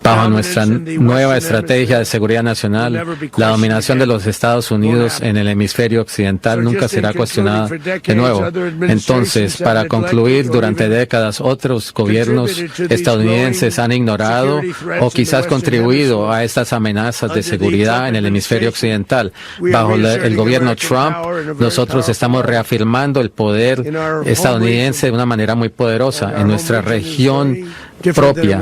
Bajo nuestra nueva estrategia de seguridad nacional, la dominación de los Estados Unidos en el hemisferio occidental nunca será cuestionada de nuevo. Entonces, para concluir, durante décadas otros gobiernos estadounidenses han ignorado o quizás contribuido a estas amenazas de seguridad en el hemisferio occidental. Bajo el gobierno Trump, nosotros estamos reafirmando el poder estadounidense de una manera muy poderosa en nuestra región propia.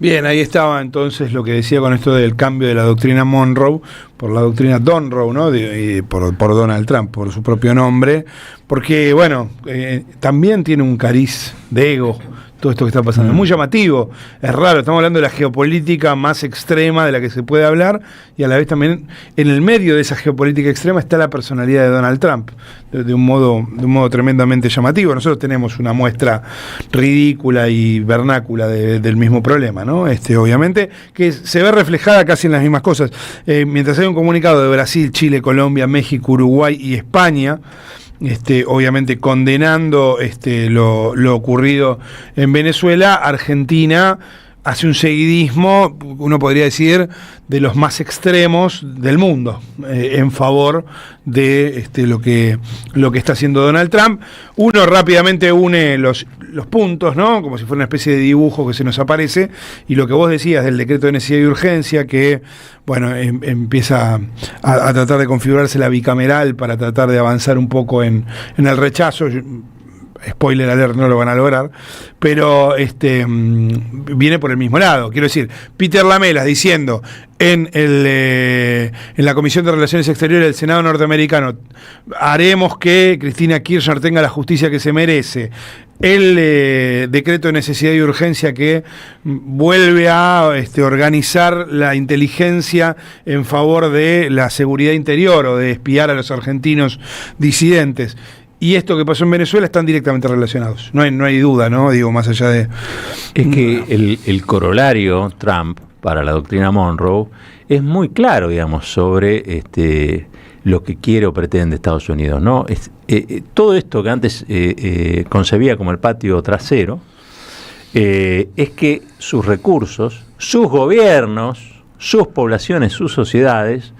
Bien, ahí estaba entonces lo que decía con esto del cambio de la doctrina Monroe por la doctrina Donroe, ¿no? Por Donald Trump, por su propio nombre, porque, bueno, también tiene un cariz de ego todo esto que está pasando. Es muy llamativo, es raro, estamos hablando de la geopolítica más extrema de la que se puede hablar, y a la vez también en el medio de esa geopolítica extrema está la personalidad de Donald Trump, de un modo tremendamente llamativo. Nosotros tenemos una muestra ridícula y vernácula del mismo problema, ¿no? Obviamente, que se ve reflejada casi en las mismas cosas. Mientras hay un comunicado de Brasil, Chile, Colombia, México, Uruguay y España, obviamente condenando lo ocurrido en Venezuela, Argentina hace un seguidismo, uno podría decir, de los más extremos del mundo, en favor de lo que está haciendo Donald Trump. Uno rápidamente une los puntos, ¿no? Como si fuera una especie de dibujo que se nos aparece, y lo que vos decías del decreto de necesidad y urgencia, que, bueno, empieza a tratar de configurarse la bicameral para tratar de avanzar un poco en el rechazo. Spoiler alert, no lo van a lograr, pero viene por el mismo lado. Quiero decir, Peter Lamelas diciendo en la Comisión de Relaciones Exteriores del Senado norteamericano, haremos que Cristina Kirchner tenga la justicia que se merece. El decreto de necesidad y urgencia que vuelve a organizar la inteligencia en favor de la seguridad interior o de espiar a los argentinos disidentes. Y esto que pasó en Venezuela están directamente relacionados. No hay duda, ¿no? Digo, más allá de... Es que el corolario Trump para la doctrina Monroe es muy claro, digamos, sobre lo que quiere o pretende Estados Unidos, ¿no? Todo esto que antes concebía como el patio trasero, es que sus recursos, sus gobiernos, sus poblaciones, sus sociedades,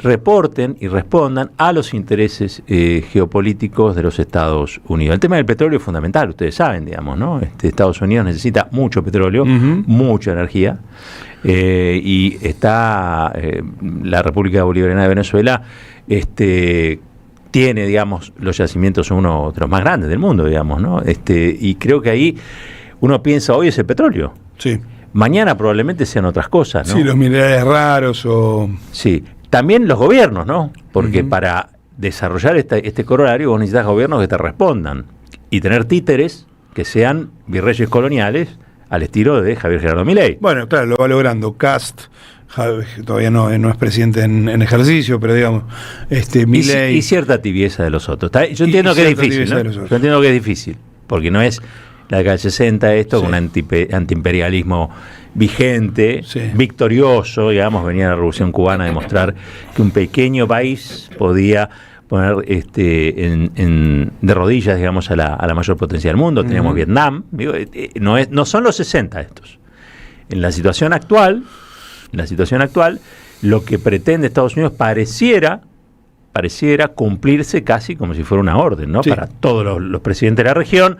reporten y respondan a los intereses geopolíticos de los Estados Unidos. El tema del petróleo es fundamental, ustedes saben, digamos, ¿no? Estados Unidos necesita mucho petróleo, mucha energía, y está la República Bolivariana de Venezuela tiene, digamos, los yacimientos son uno de los más grandes del mundo, digamos, ¿no? Y creo que ahí uno piensa, hoy es el petróleo. Sí. Mañana probablemente sean otras cosas, ¿no? Sí, los minerales raros o... Sí. También los gobiernos, ¿no? Porque para desarrollar este corolario vos necesitas gobiernos que te respondan y tener títeres que sean virreyes coloniales al estilo de Javier Gerardo Milei. Bueno, claro, lo va logrando. Cast todavía no es presidente en ejercicio, pero digamos, Milei... Y cierta tibieza de los otros. Yo entiendo que es difícil, ¿no? Yo entiendo que es difícil, porque no es la década del 60 esto, con un antiimperialismo vigente, victorioso, digamos, venía la Revolución Cubana a demostrar que un pequeño país podía poner de rodillas, digamos, a la mayor potencia del mundo. Teníamos Vietnam, digo, no son los 60 estos. En la situación actual, lo que pretende Estados Unidos pareciera cumplirse casi como si fuera una orden, ¿no? Para todos los presidentes de la región.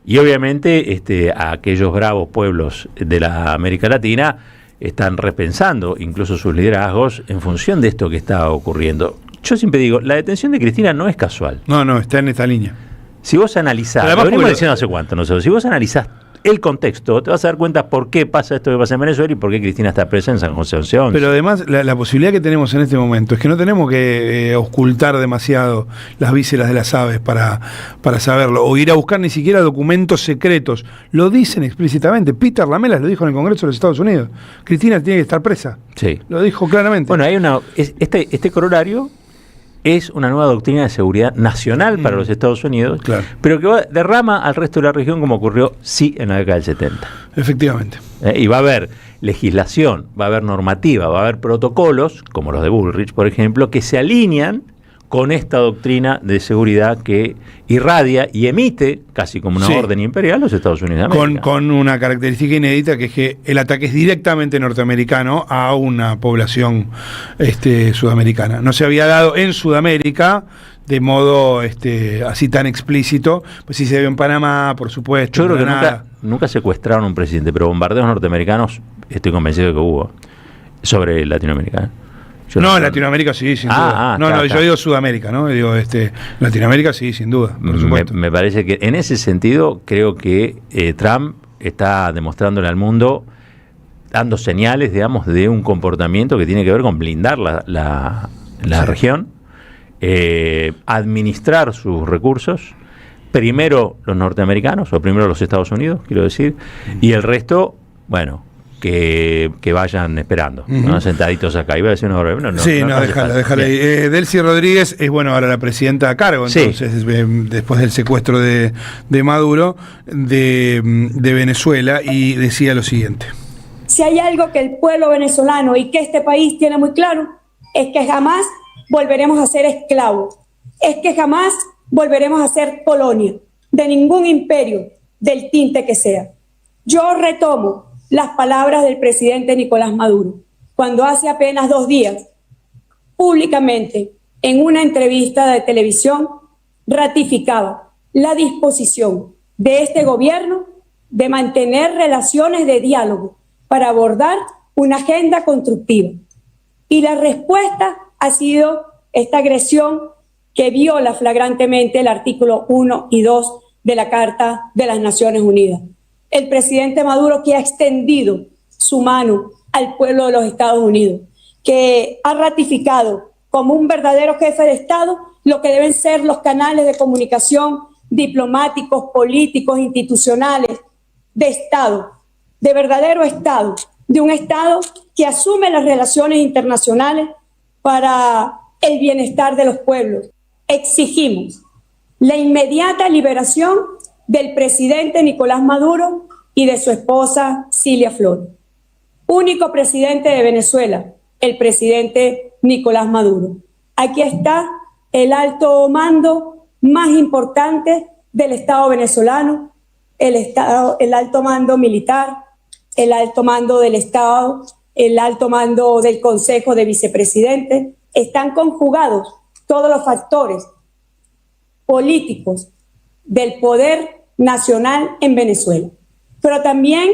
Y obviamente a aquellos bravos pueblos de la América Latina están repensando incluso sus liderazgos en función de esto que está ocurriendo. Yo siempre digo, la detención de Cristina no es casual. No, está en esta línea. Si vos analizás, lo venimos diciendo hace cuánto, no sé, si vos analizás el contexto, te vas a dar cuenta por qué pasa esto que pasa en Venezuela y por qué Cristina está presa en San José 11-11. Pero además, la posibilidad que tenemos en este momento es que no tenemos que ocultar demasiado las vísceras de las aves para saberlo, o ir a buscar ni siquiera documentos secretos. Lo dicen explícitamente. Peter Lamelas lo dijo en el Congreso de los Estados Unidos. Cristina tiene que estar presa. Sí. Lo dijo claramente. Bueno, hay este corolario es una nueva doctrina de seguridad nacional para los Estados Unidos, pero que derrama al resto de la región como ocurrió en la década del 70. Efectivamente. Y va a haber legislación, va a haber normativa, va a haber protocolos, como los de Bullrich, por ejemplo, que se alinean con esta doctrina de seguridad que irradia y emite, casi como una orden imperial, los Estados Unidos de América. Con una característica inédita, que es que el ataque es directamente norteamericano a una población sudamericana. No se había dado en Sudamérica de modo así tan explícito, pues sí se vio en Panamá, por supuesto. Yo creo que nunca secuestraron a un presidente, pero bombardeos norteamericanos estoy convencido de que hubo sobre Latinoamérica. En Latinoamérica sí, sin duda. Yo digo Sudamérica, ¿no? Digo, Latinoamérica sí, sin duda, por supuesto. Me parece que en ese sentido creo que Trump está demostrándole al mundo, dando señales, digamos, de un comportamiento que tiene que ver con blindar la región, administrar sus recursos, primero los norteamericanos, o primero los Estados Unidos, quiero decir, y el resto, bueno, que vayan esperando, ¿no? Sentaditos acá. Iba a decir déjala. Delcy Rodríguez es, ahora la presidenta a cargo, entonces, después del secuestro de Maduro, de Venezuela, y decía lo siguiente. Si hay algo que el pueblo venezolano y que este país tiene muy claro, es que jamás volveremos a ser esclavos, es que jamás volveremos a ser colonia de ningún imperio, del tinte que sea. Yo retomo las palabras del presidente Nicolás Maduro, cuando hace apenas 2 días, públicamente, en una entrevista de televisión, ratificaba la disposición de este gobierno de mantener relaciones de diálogo para abordar una agenda constructiva. Y la respuesta ha sido esta agresión que viola flagrantemente el artículo 1 y 2 de la Carta de las Naciones Unidas. El presidente Maduro, que ha extendido su mano al pueblo de los Estados Unidos, que ha ratificado como un verdadero jefe de Estado lo que deben ser los canales de comunicación diplomáticos, políticos, institucionales, de Estado, de verdadero Estado, de un Estado que asume las relaciones internacionales para el bienestar de los pueblos. Exigimos la inmediata liberación del presidente Nicolás Maduro y de su esposa Cilia Flores. Único presidente de Venezuela, el presidente Nicolás Maduro. Aquí está el alto mando más importante del Estado venezolano, el alto mando militar, el alto mando del Estado, el alto mando del Consejo de Vicepresidentes, están conjugados todos los factores políticos del poder nacional en Venezuela. Pero también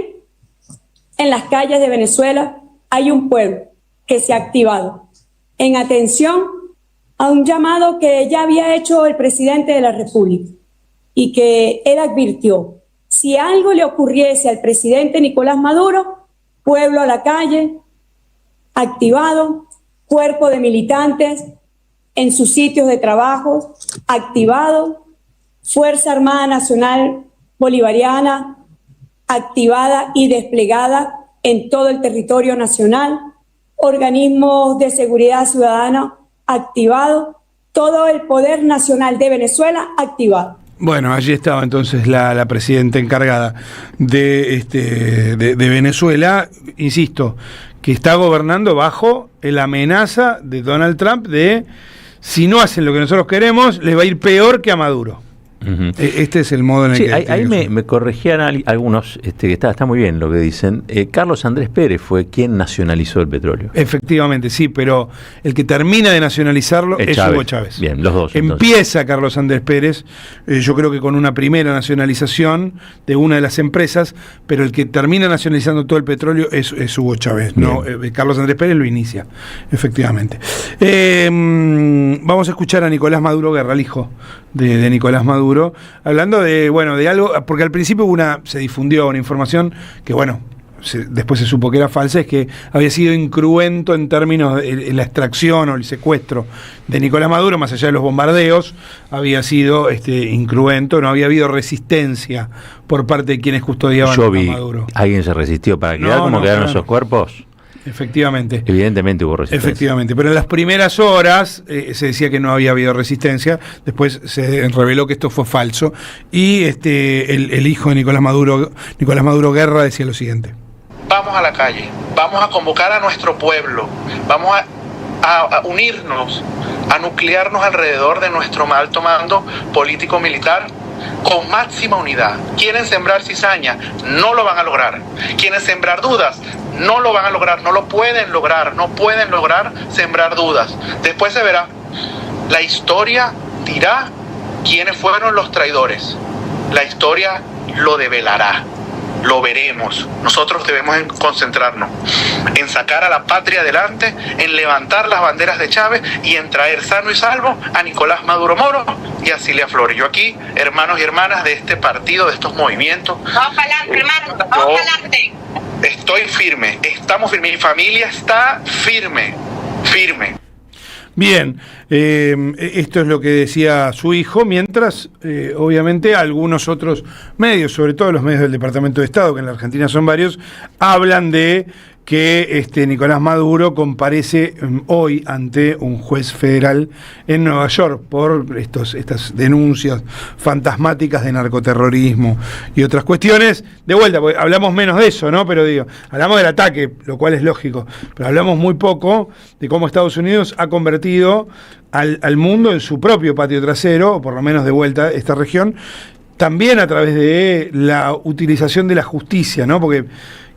en las calles de Venezuela hay un pueblo que se ha activado en atención a un llamado que ya había hecho el presidente de la República y que él advirtió: si algo le ocurriese al presidente Nicolás Maduro, pueblo a la calle, activado, cuerpo de militantes en sus sitios de trabajo, activado, Fuerza Armada Nacional Bolivariana, activada y desplegada en todo el territorio nacional, organismos de seguridad ciudadana activados, todo el poder nacional de Venezuela activado. Bueno, allí estaba entonces la presidenta encargada de Venezuela, insisto, que está gobernando bajo la amenaza de Donald Trump de: si no hacen lo que nosotros queremos, les va a ir peor que a Maduro. Uh-huh. Este es el modo en el que... Ahí me corregían algunos, que está muy bien lo que dicen. Carlos Andrés Pérez fue quien nacionalizó el petróleo. Efectivamente, sí, pero el que termina de nacionalizarlo es Hugo Chávez. Bien, los dos. Empieza Carlos Andrés Pérez, yo creo que con una primera nacionalización de una de las empresas, pero el que termina nacionalizando todo el petróleo es Hugo Chávez. No, Carlos Andrés Pérez lo inicia, efectivamente. Vamos a escuchar a Nicolás Maduro Guerra, el hijo de Nicolás Maduro, hablando de algo, porque al principio se difundió una información que, después se supo que era falsa, es que había sido incruento en términos de la extracción o el secuestro de Nicolás Maduro, más allá de los bombardeos, había sido incruento, no había habido resistencia por parte de quienes custodiaban a Maduro. ¿Alguien se resistió para quedar quedaron esos cuerpos? Efectivamente. Evidentemente hubo resistencia. Efectivamente, pero en las primeras horas se decía que no había habido resistencia, después se reveló que esto fue falso, y el hijo de Nicolás Maduro Guerra decía lo siguiente: vamos a la calle, vamos a convocar a nuestro pueblo, vamos a unirnos, a nuclearnos alrededor de nuestro alto mando político-militar con máxima unidad. Quieren sembrar cizaña, no lo van a lograr. Quieren sembrar dudas, no lo van a lograr, no lo pueden lograr, no pueden lograr sembrar dudas. Después se verá. La historia dirá quiénes fueron los traidores. La historia lo develará. Lo veremos. Nosotros debemos concentrarnos en sacar a la patria adelante, en levantar las banderas de Chávez y en traer sano y salvo a Nicolás Maduro Moro y a Cilia Flores. Yo aquí, hermanos y hermanas de este partido, de estos movimientos, vamos para adelante, hermano, vamos para adelante. Estoy firme, estamos firmes, mi familia está firme. Bien, esto es lo que decía su hijo, mientras obviamente algunos otros medios, sobre todo los medios del Departamento de Estado, que en la Argentina son varios, hablan de que Nicolás Maduro comparece hoy ante un juez federal en Nueva York por estas denuncias fantasmáticas de narcoterrorismo y otras cuestiones. De vuelta, porque hablamos menos de eso, ¿no? Pero hablamos del ataque, lo cual es lógico, pero hablamos muy poco de cómo Estados Unidos ha convertido al mundo en su propio patio trasero, o por lo menos de vuelta esta región, también a través de la utilización de la justicia, ¿no? Porque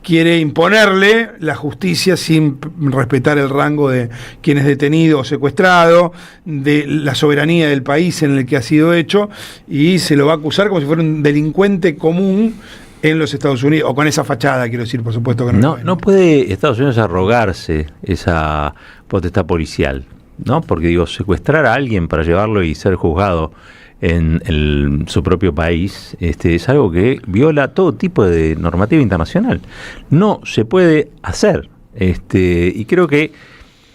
quiere imponerle la justicia sin respetar el rango de quien es detenido o secuestrado, de la soberanía del país en el que ha sido hecho, y se lo va a acusar como si fuera un delincuente común en los Estados Unidos, o con esa fachada, quiero decir, por supuesto que no puede Estados Unidos arrogarse esa potestad policial, ¿no? Porque secuestrar a alguien para llevarlo y ser juzgado en su propio país es algo que viola todo tipo de normativa internacional. No se puede hacer, y creo que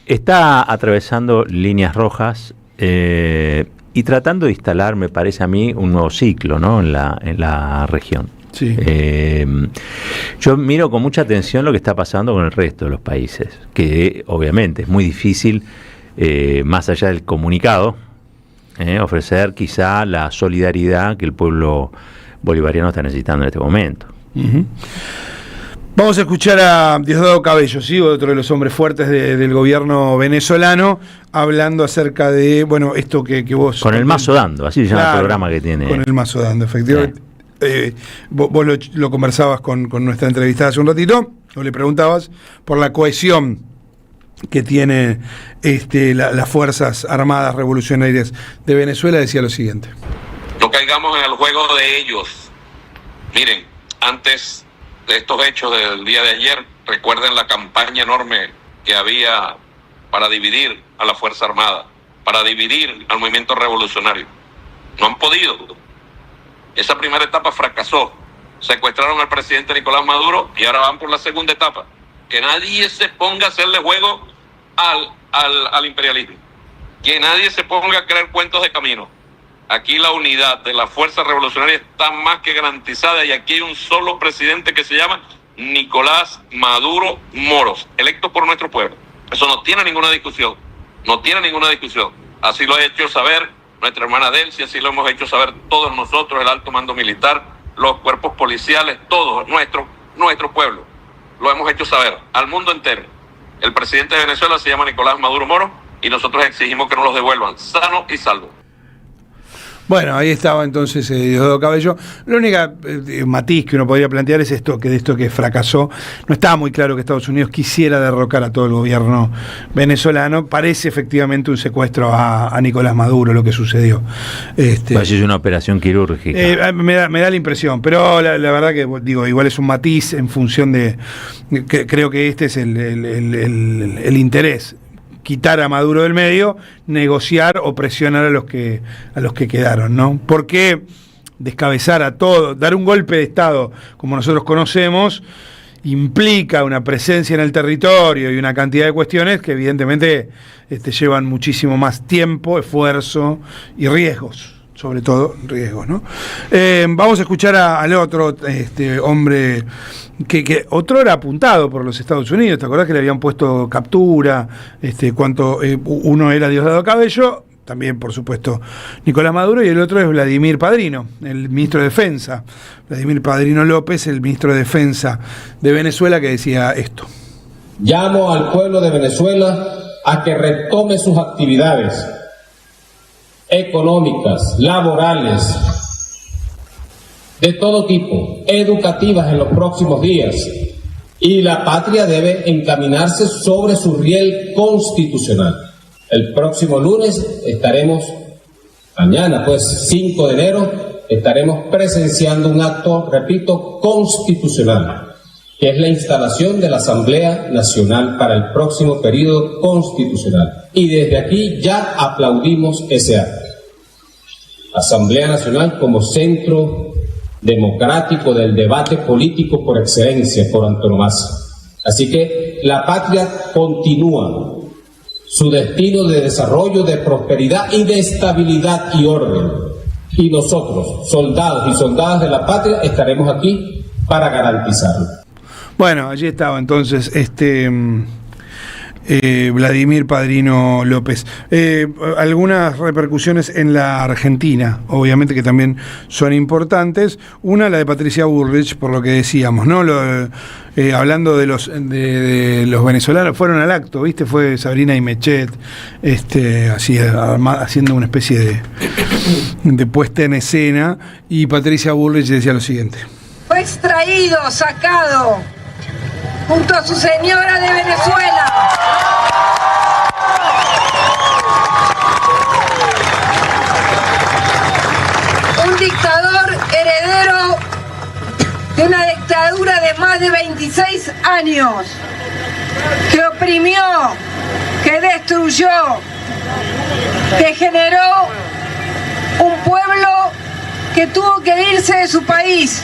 está atravesando líneas rojas y tratando de instalar, me parece a mí, un nuevo ciclo, ¿no? en la región. Sí. Yo miro con mucha atención lo que está pasando con el resto de los países, que obviamente es muy difícil, más allá del comunicado, ofrecer quizá la solidaridad que el pueblo bolivariano está necesitando en este momento. Uh-huh. Vamos a escuchar a Diosdado Cabello, ¿sí? Otro de los hombres fuertes del gobierno venezolano, hablando acerca de, esto que vos... Con el mazo dando, así se llama el programa que tiene. Con el mazo dando, efectivamente. Vos lo conversabas con nuestra entrevistada hace un ratito, o le preguntabas por la cohesión que tiene las Fuerzas Armadas Revolucionarias de Venezuela, decía lo siguiente. No caigamos en el juego de ellos. Miren, antes de estos hechos del día de ayer, recuerden la campaña enorme que había para dividir a la Fuerza Armada, para dividir al movimiento revolucionario. No han podido. Esa primera etapa fracasó. Secuestraron al presidente Nicolás Maduro y ahora van por la segunda etapa. Que nadie se ponga a hacerle juego al imperialismo. Que nadie se ponga a creer cuentos de camino. Aquí la unidad de la Fuerza Revolucionaria está más que garantizada y aquí hay un solo presidente que se llama Nicolás Maduro Moros, electo por nuestro pueblo. Eso no tiene ninguna discusión. No tiene ninguna discusión. Así lo ha hecho saber nuestra hermana Delcy, así lo hemos hecho saber todos nosotros, el alto mando militar, los cuerpos policiales, todos, nuestro pueblo. Lo hemos hecho saber al mundo entero. El presidente de Venezuela se llama Nicolás Maduro Moros y nosotros exigimos que nos los devuelvan sanos y salvos. Bueno, ahí estaba entonces Diosdado Cabello. La única matiz que uno podría plantear es esto que fracasó. No estaba muy claro que Estados Unidos quisiera derrocar a todo el gobierno venezolano. Parece efectivamente un secuestro a Nicolás Maduro lo que sucedió. Parece una operación quirúrgica. Me da la impresión, pero la verdad que digo, igual es un matiz en función de que creo que este es el interés. Quitar a Maduro del medio, negociar o presionar a los que quedaron, ¿no? Porque descabezar a todo, dar un golpe de Estado como nosotros conocemos, implica una presencia en el territorio y una cantidad de cuestiones que evidentemente llevan muchísimo más tiempo, esfuerzo y riesgos. Sobre todo riesgos, ¿no? Vamos a escuchar al otro hombre que otro era apuntado por los Estados Unidos. ¿Te acordás que le habían puesto captura? Uno era Diosdado Cabello, también por supuesto Nicolás Maduro, y el otro es Vladimir Padrino, el ministro de Defensa. Vladimir Padrino López, el ministro de Defensa de Venezuela, que decía esto. Llamo al pueblo de Venezuela a que retome sus actividades económicas, laborales, de todo tipo, educativas en los próximos días, y la patria debe encaminarse sobre su riel constitucional. El próximo lunes mañana 5 de enero, estaremos presenciando un acto, repito, constitucional, que es la instalación de la Asamblea Nacional para el próximo periodo constitucional. Y desde aquí ya aplaudimos ese acto. Asamblea Nacional como centro democrático del debate político por excelencia, por antonomasia. Así que la patria continúa su destino de desarrollo, de prosperidad y de estabilidad y orden. Y nosotros, soldados y soldadas de la patria, estaremos aquí para garantizarlo. Bueno, allí estaba entonces Vladimir Padrino López. Algunas repercusiones en la Argentina, obviamente que también son importantes. Una, la de Patricia Bullrich, por lo que decíamos, ¿no? Hablando de los venezolanos, fueron al acto, ¿viste? Fue Sabrina Imechet, haciendo una especie de puesta en escena, y Patricia Bullrich decía lo siguiente. Fue extraído, sacado, junto a su señora de Venezuela. Un dictador heredero de una dictadura de más de 26 años, que oprimió, que destruyó, que generó un pueblo que tuvo que irse de su país.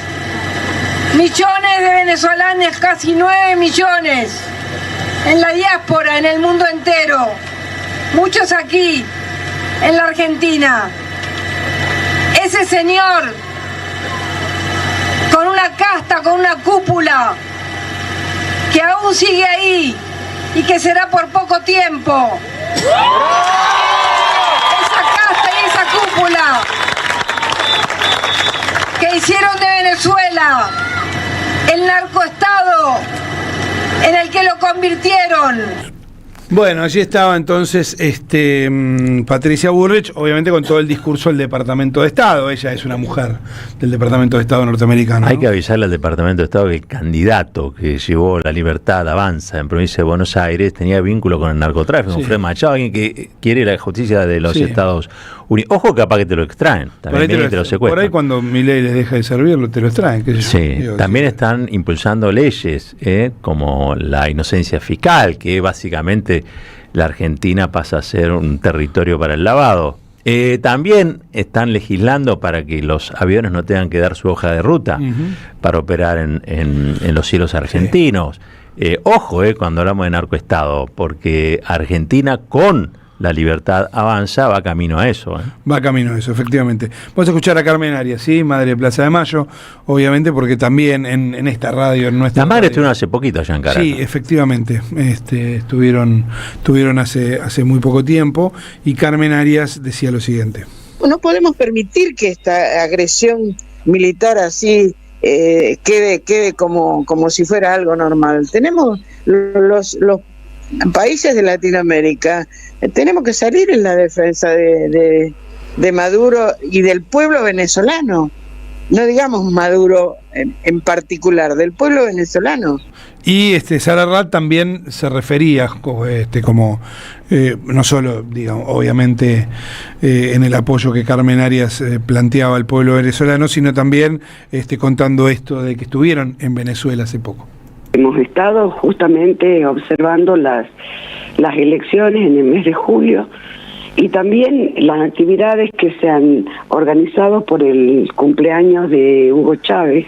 Millones de venezolanos, casi 9 millones, en la diáspora, en el mundo entero. Muchos aquí, en la Argentina. Ese señor, con una casta, con una cúpula, que aún sigue ahí y que será por poco tiempo. Esa casta y esa cúpula que hicieron de Venezuela el narcoestado en el que lo convirtieron. Bueno, allí estaba entonces Patricia Bullrich, obviamente con todo el discurso del Departamento de Estado. Ella es una mujer del Departamento de Estado norteamericano. Hay que avisarle al Departamento de Estado que el candidato que llevó La Libertad Avanza en provincia de Buenos Aires tenía vínculo con el narcotráfico, Fred Machado, alguien que quiere la justicia de los Estados Unidos. Ojo, capaz que te lo extraen, también te lo secuestran. Por ahí cuando Milei les deja de servir, te lo extraen. También están impulsando leyes como la inocencia fiscal, que básicamente la Argentina pasa a ser un territorio para el lavado. También están legislando para que los aviones no tengan que dar su hoja de ruta para operar en los cielos argentinos. Ojo, cuando hablamos de narcoestado, porque Argentina con La Libertad Avanza va camino a eso. Va camino a eso, efectivamente. Vamos a escuchar a Carmen Arias, ¿sí? Madre de Plaza de Mayo, obviamente, porque también en esta radio, en nuestra Las madres estuvieron hace poquito allá en Caracas. Sí, efectivamente. Estuvieron hace muy poco tiempo, y Carmen Arias decía lo siguiente. No podemos permitir que esta agresión militar así quede como si fuera algo normal. Tenemos los países de Latinoamérica, tenemos que salir en la defensa de Maduro y del pueblo venezolano, no digamos Maduro en particular, del pueblo venezolano. Y Sara Rad también se refería como no solo, digamos, obviamente en el apoyo que Carmen Arias planteaba al pueblo venezolano, sino también contando esto de que estuvieron en Venezuela hace poco. Hemos estado justamente observando las elecciones en el mes de julio y también las actividades que se han organizado por el cumpleaños de Hugo Chávez.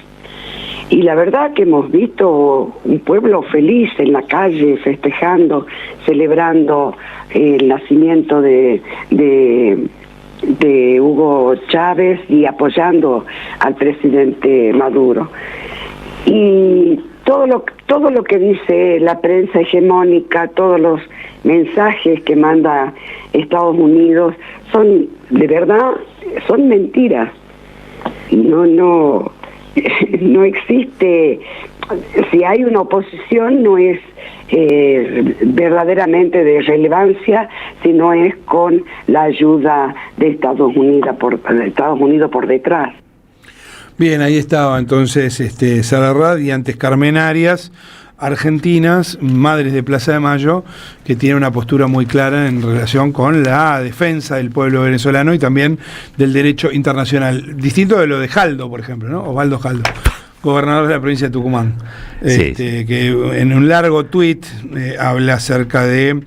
Y la verdad que hemos visto un pueblo feliz en la calle, festejando, celebrando el nacimiento de Hugo Chávez y apoyando al presidente Maduro. Y todo lo que dice la prensa hegemónica, todos los mensajes que manda Estados Unidos son, de verdad, son mentiras. No existe, si hay una oposición no es verdaderamente de relevancia, sino es con la ayuda de Estados Unidos por detrás. Bien, ahí estaba entonces Sara Rad y antes Carmen Arias, argentinas, madres de Plaza de Mayo, que tienen una postura muy clara en relación con la defensa del pueblo venezolano y también del derecho internacional. Distinto de lo de Jaldo, por ejemplo, ¿no? Osvaldo Jaldo, gobernador de la provincia de Tucumán, que en un largo tuit habla acerca de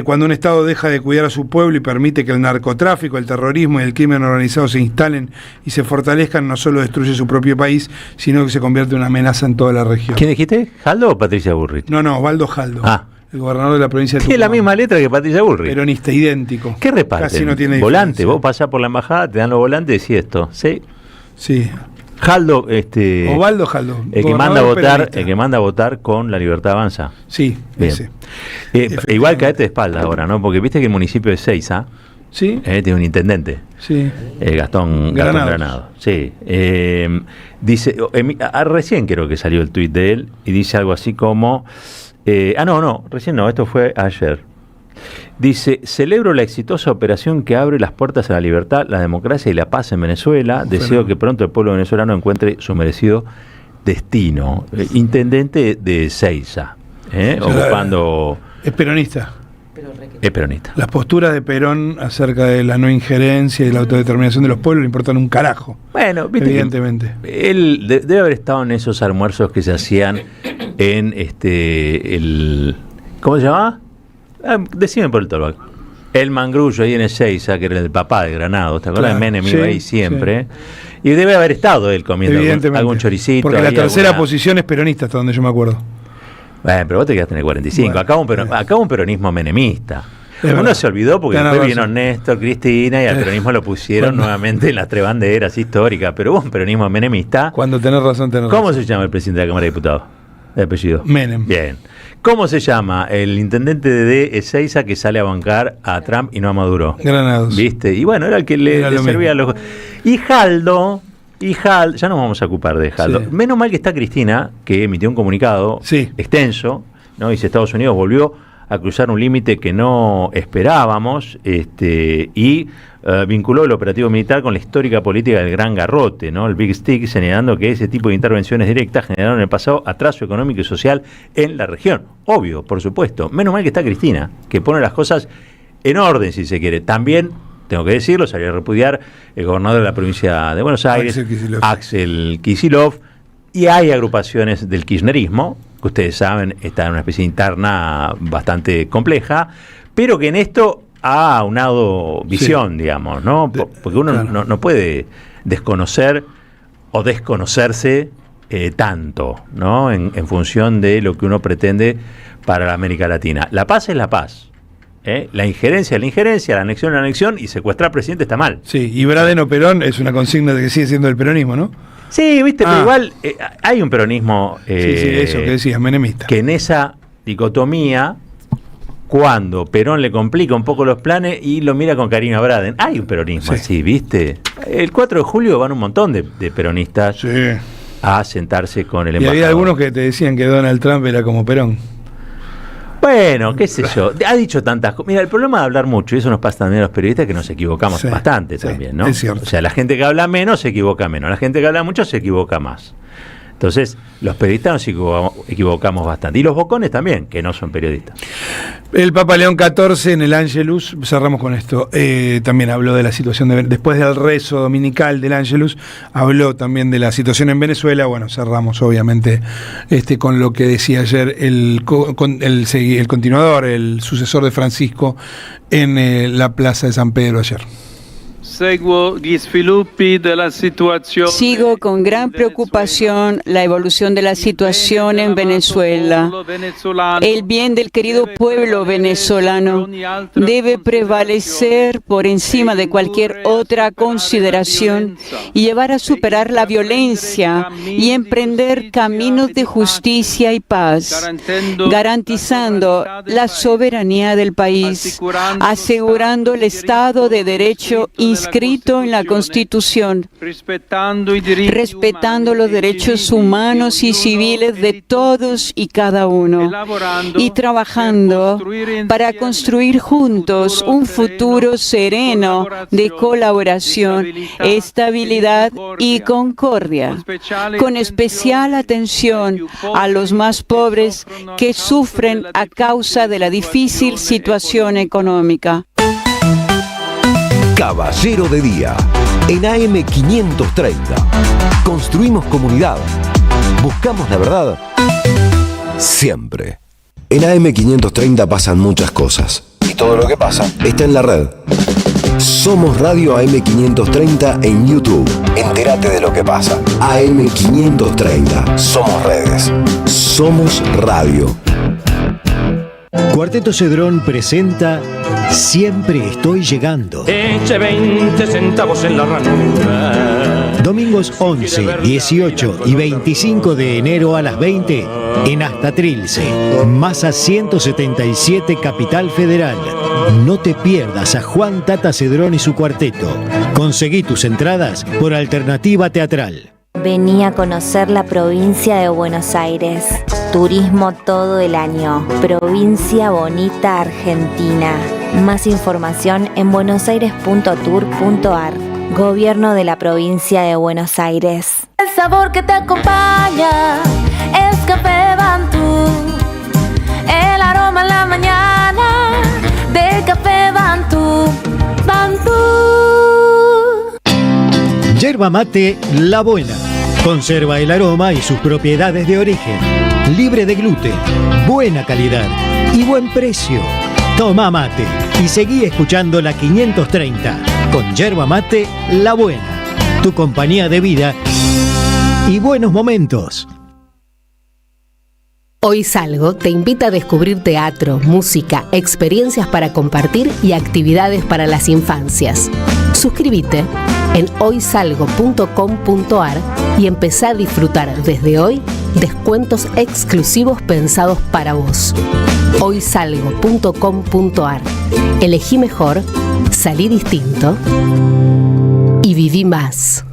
cuando un Estado deja de cuidar a su pueblo y permite que el narcotráfico, el terrorismo y el crimen organizado se instalen y se fortalezcan, no solo destruye su propio país, sino que se convierte en una amenaza en toda la región. ¿Quién dijiste? ¿Jaldo o Patricia Bullrich? No, Osvaldo Jaldo. El gobernador de la provincia de Tucumán. Tiene la misma letra que Patricia Bullrich. Peronista, idéntico. ¿Qué reparten? Casi no tiene volante, diferencia. vos pasás por la embajada, te dan los volantes y decís esto. Sí. Sí. Jaldo, Osvaldo Jaldo. El que manda a votar con La Libertad Avanza. Sí, ese. Igual caete de espalda ahora, ¿no? Porque viste que el municipio de Seiza tiene un intendente. Sí. Gastón Granados. Sí. Dice, recién creo que salió el tuit de él y dice algo así como recién no, esto fue ayer. Dice, celebro la exitosa operación que abre las puertas a la libertad, la democracia y la paz en Venezuela. Deseo que pronto el pueblo venezolano encuentre su merecido destino. Intendente de Seiza, ocupando... Es peronista. Es peronista. Las posturas de Perón acerca de la no injerencia y la autodeterminación de los pueblos le importan un carajo. Bueno, viste, evidentemente. Él debe haber estado en esos almuerzos que se hacían en ¿cómo se llama? Decime por el tabaco. El Mangrullo ahí en Ezeiza, que era el papá de Granados, ¿te acuerdas? Menem iba ahí siempre. Y debe haber estado él comiendo algún choricito. Porque la tercera posición es peronista, hasta donde yo me acuerdo. Bueno, pero vos te quedaste en el 45. Bueno, acá un peronismo menemista. Uno se olvidó porque después vino Néstor, Cristina y al peronismo lo pusieron nuevamente en las tres banderas históricas. Pero hubo un peronismo menemista. Cuando tenés razón, tenés razón. ¿Cómo se razón. llama el presidente de la Cámara de Diputados? ¿De apellido? Menem. Bien. ¿Cómo se llama el intendente de Ezeiza que sale a bancar a Trump y no a Maduro? Granados. ¿Viste? Y bueno, era el que le servía a los... Y Jaldo, ya nos vamos a ocupar de Jaldo. Sí. Menos mal que está Cristina, que emitió un comunicado extenso, ¿no? Dice Estados Unidos volvió a cruzar un límite que no esperábamos, y vinculó el operativo militar con la histórica política del gran garrote, ¿no? El Big Stick, señalando que ese tipo de intervenciones directas generaron en el pasado atraso económico y social en la región. Obvio, por supuesto. Menos mal que está Cristina, que pone las cosas en orden, si se quiere. También, tengo que decirlo, salió a repudiar el gobernador de la provincia de Buenos Aires, Axel Kicillof, y hay agrupaciones del kirchnerismo, que ustedes saben, está en una especie de interna bastante compleja, pero que en esto ha aunado visión, digamos, ¿no? Porque uno no puede desconocer o desconocerse tanto, ¿no? En función de lo que uno pretende para la América Latina. La paz es la paz. La injerencia es la injerencia, la anexión es la anexión, y secuestrar al presidente está mal. Sí, y Braden o Perón es una consigna de que sigue siendo el peronismo, ¿no? Sí, viste, pero igual hay un peronismo sí, eso que decías, menemista, que en esa dicotomía, cuando Perón le complica un poco los planes y lo mira con cariño a Braden, hay un peronismo así, ¿viste? El 4 de julio van un montón de peronistas a sentarse con el embajador. Y había algunos que te decían que Donald Trump era como Perón. Bueno, qué sé yo, ha dicho tantas cosas. Mira, el problema de hablar mucho, y eso nos pasa también a los periodistas, que nos equivocamos bastante también, ¿no? Es cierto. O sea, la gente que habla menos se equivoca menos, la gente que habla mucho se equivoca más. Entonces, los periodistas nos equivocamos bastante. Y los bocones también, que no son periodistas. El Papa León XIV en el Ángelus, cerramos con esto, también habló de la situación, después del rezo dominical del Ángelus, habló también de la situación en Venezuela. Bueno, cerramos obviamente con lo que decía ayer el continuador, el sucesor de Francisco, en la Plaza de San Pedro ayer. Sigo con gran preocupación la evolución de la situación en Venezuela. El bien del querido pueblo venezolano debe prevalecer por encima de cualquier otra consideración y llevar a superar la violencia y emprender caminos de justicia y paz, garantizando la soberanía del país, asegurando el Estado de Derecho inscrito en la Constitución, respetando los derechos humanos y civiles de todos y cada uno, y trabajando para construir juntos un futuro sereno de colaboración, estabilidad y concordia, con especial atención a los más pobres que sufren a causa de la difícil situación económica. Caballero de Día, en AM 530. Construimos comunidad. Buscamos la verdad. Siempre. En AM 530 pasan muchas cosas. Y todo lo que pasa está en la red. Somos Radio AM 530 en YouTube. Entérate de lo que pasa. AM 530. Somos redes. Somos radio. Cuarteto Cedrón presenta Siempre estoy llegando. Eche 20 centavos en la ranura. Domingos 11, 18 y 25 de enero a las 20 en Hasta Trilce, Masa 177, Capital Federal. No te pierdas a Juan Tata Cedrón y su cuarteto. Conseguí tus entradas por Alternativa Teatral. Vení a conocer la provincia de Buenos Aires. Turismo todo el año. Provincia Bonita, Argentina. Más información en buenosaires.tour.ar. Gobierno de la provincia de Buenos Aires. El sabor que te acompaña es Café Bantú. El aroma en la mañana de Café Bantú. Bantú. Yerba mate La Buena. Conserva el aroma y sus propiedades de origen. Libre de gluten, buena calidad y buen precio. Toma mate y seguí escuchando la 530 con Yerba Mate La Buena. Tu compañía de vida y buenos momentos. Hoy Salgo te invita a descubrir teatro, música, experiencias para compartir y actividades para las infancias. Suscríbete en hoysalgo.com.ar y empezá a disfrutar desde hoy descuentos exclusivos pensados para vos. hoysalgo.com.ar. Elegí mejor, salí distinto y viví más.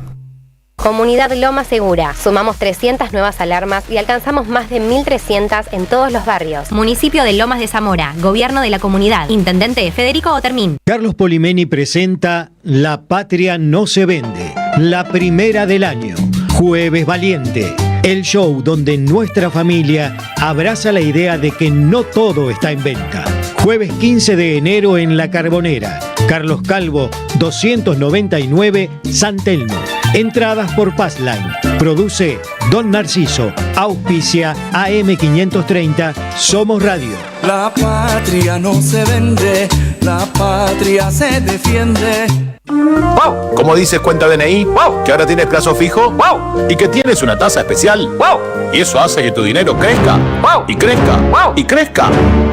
Comunidad Loma Segura. Sumamos 300 nuevas alarmas y alcanzamos más de 1.300 en todos los barrios. Municipio de Lomas de Zamora. Gobierno de la comunidad. Intendente Federico Otermín. Carlos Polimeni presenta La Patria no se vende. La primera del año. Jueves Valiente. El show donde nuestra familia abraza la idea de que no todo está en venta. Jueves 15 de enero en La Carbonera. Carlos Calvo, 299, San Telmo. Entradas por Passline. Produce Don Narciso. Auspicia AM530. Somos Radio. La patria no se vende, la patria se defiende. ¡Wow! Como dices, cuenta DNI, ¡wow! Que ahora tienes plazo fijo, ¡wow! Y que tienes una tasa especial, ¡wow! Y eso hace que tu dinero crezca, ¡wow! Y crezca, ¡wow! Y crezca,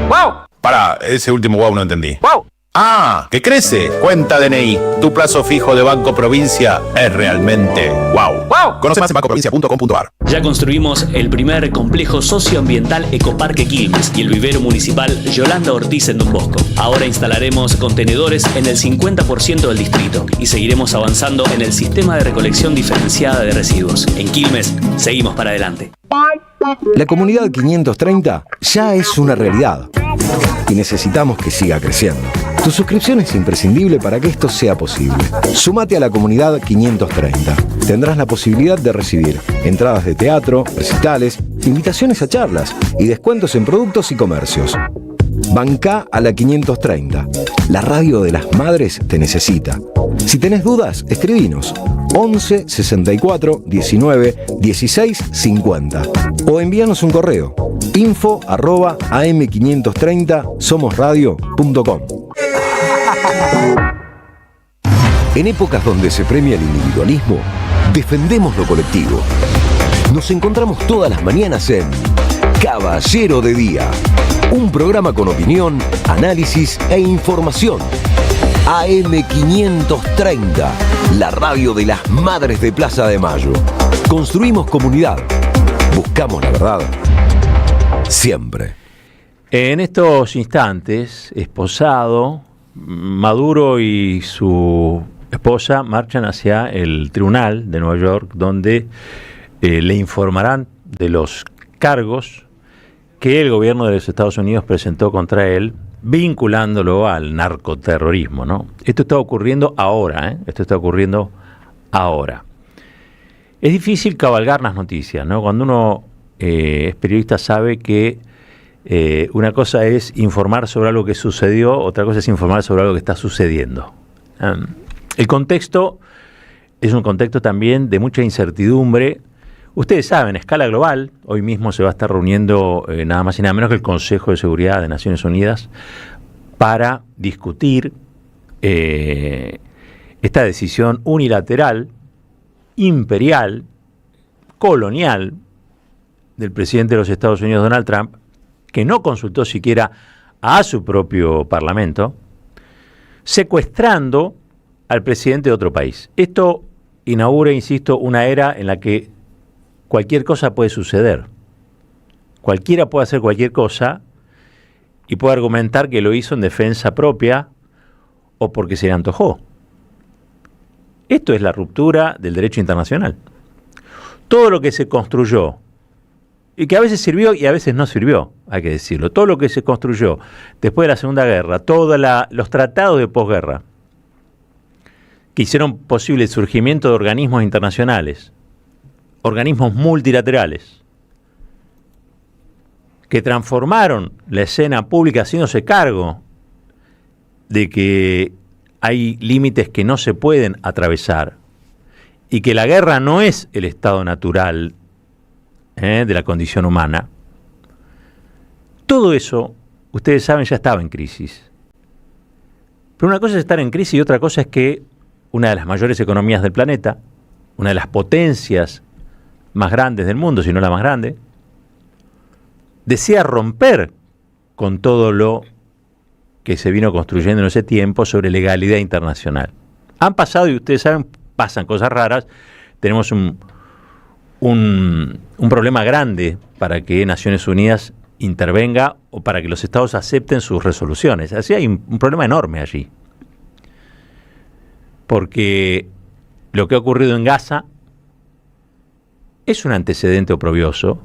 ¡wow! Pará, ese último wow no entendí. ¡Wow! ¡Ah! ¡Que crece! Cuenta DNI. Tu plazo fijo de Banco Provincia es realmente wow. ¡Wow! Conoce más en bancoprovincia.com.ar. Ya construimos el primer complejo socioambiental Ecoparque Quilmes y el vivero municipal Yolanda Ortiz en Don Bosco. Ahora instalaremos contenedores en el 50% del distrito y seguiremos avanzando en el sistema de recolección diferenciada de residuos. En Quilmes, seguimos para adelante. La comunidad 530 ya es una realidad y necesitamos que siga creciendo. Tu suscripción es imprescindible para que esto sea posible. Sumate a la comunidad 530. Tendrás la posibilidad de recibir entradas de teatro, recitales, invitaciones a charlas y descuentos en productos y comercios. Bancá a la 530. La radio de las madres te necesita. Si tenés dudas, escribinos 11 64 19 16 50 o envíanos un correo info@am530somosradio.com. En épocas donde se premia el individualismo, defendemos lo colectivo. Nos encontramos todas las mañanas en Caballero de Día, un programa con opinión, análisis e información. AM530, la radio de las madres de Plaza de Mayo. Construimos comunidad. Buscamos la verdad. Siempre. En estos instantes, esposado, Maduro y su esposa marchan hacia el tribunal de Nueva York, donde le informarán de los cargos que el gobierno de los Estados Unidos presentó contra él, vinculándolo al narcoterrorismo, ¿no? Esto está ocurriendo ahora, ¿eh? Esto está ocurriendo ahora. Es difícil cabalgar las noticias, ¿no? Cuando uno es periodista sabe que una cosa es informar sobre algo que sucedió, otra cosa es informar sobre algo que está sucediendo. El contexto es un contexto también de mucha incertidumbre. Ustedes saben, a escala global, hoy mismo se va a estar reuniendo nada más y nada menos que el Consejo de Seguridad de Naciones Unidas para discutir esta decisión unilateral, imperial, colonial del presidente de los Estados Unidos, Donald Trump, que no consultó siquiera a su propio parlamento, secuestrando al presidente de otro país. Esto inaugura, insisto, una era en la que cualquier cosa puede suceder. Cualquiera puede hacer cualquier cosa y puede argumentar que lo hizo en defensa propia o porque se le antojó. Esto es la ruptura del derecho internacional. Todo lo que se construyó, y que a veces sirvió y a veces no sirvió, hay que decirlo, todo lo que se construyó después de la Segunda Guerra, todos los tratados de posguerra, que hicieron posible el surgimiento de organismos internacionales, organismos multilaterales, que transformaron la escena pública haciéndose cargo de que hay límites que no se pueden atravesar y que la guerra no es el estado natural de la condición humana. Todo eso, ustedes saben, ya estaba en crisis. Pero una cosa es estar en crisis y otra cosa es que una de las mayores economías del planeta, una de las potencias más grandes del mundo, si no la más grande, desea romper con todo lo que se vino construyendo en ese tiempo sobre legalidad internacional. Han pasado, y ustedes saben, pasan cosas raras. Tenemos un problema grande para que Naciones Unidas intervenga o para que los estados acepten sus resoluciones. Así hay un problema enorme allí. Porque lo que ha ocurrido en Gaza es un antecedente oprobioso.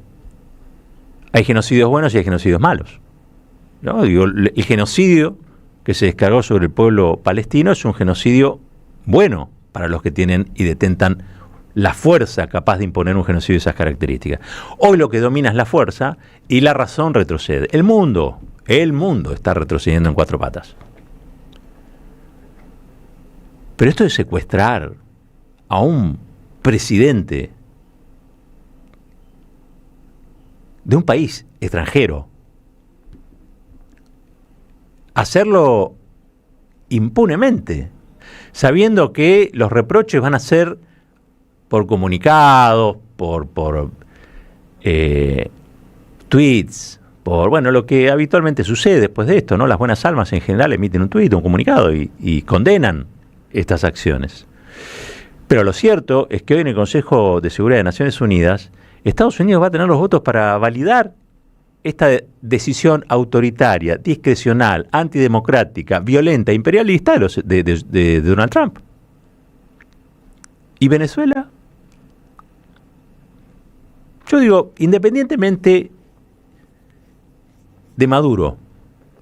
Hay genocidios buenos y hay genocidios malos, ¿no? Digo, el genocidio que se descargó sobre el pueblo palestino es un genocidio bueno para los que tienen y detentan la fuerza capaz de imponer un genocidio de esas características. Hoy lo que domina es la fuerza y la razón retrocede. El mundo está retrocediendo en 4 patas. Pero esto de secuestrar a un presidente de un país extranjero, hacerlo impunemente, sabiendo que los reproches van a ser por comunicados, por tweets, por lo que habitualmente sucede después de esto, ¿no? Las buenas almas en general emiten un tweet, un comunicado y condenan estas acciones. Pero lo cierto es que hoy en el Consejo de Seguridad de Naciones Unidas, Estados Unidos va a tener los votos para validar esta decisión autoritaria, discrecional, antidemocrática, violenta, imperialista de Donald Trump. ¿Y Venezuela? Yo digo, independientemente de Maduro,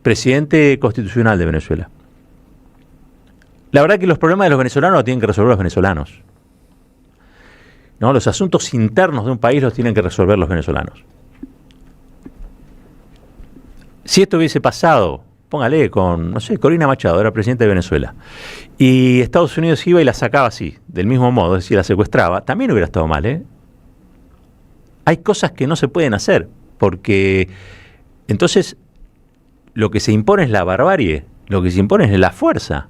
presidente constitucional de Venezuela, la verdad que los problemas de los venezolanos los tienen que resolver los venezolanos. ¿No? Los asuntos internos de un país los tienen que resolver los venezolanos. Si esto hubiese pasado, póngale con, Corina Machado, era presidenta de Venezuela, y Estados Unidos iba y la sacaba así, del mismo modo, es decir, la secuestraba, también hubiera estado mal, ¿eh? Hay cosas que no se pueden hacer, porque entonces lo que se impone es la barbarie, lo que se impone es la fuerza.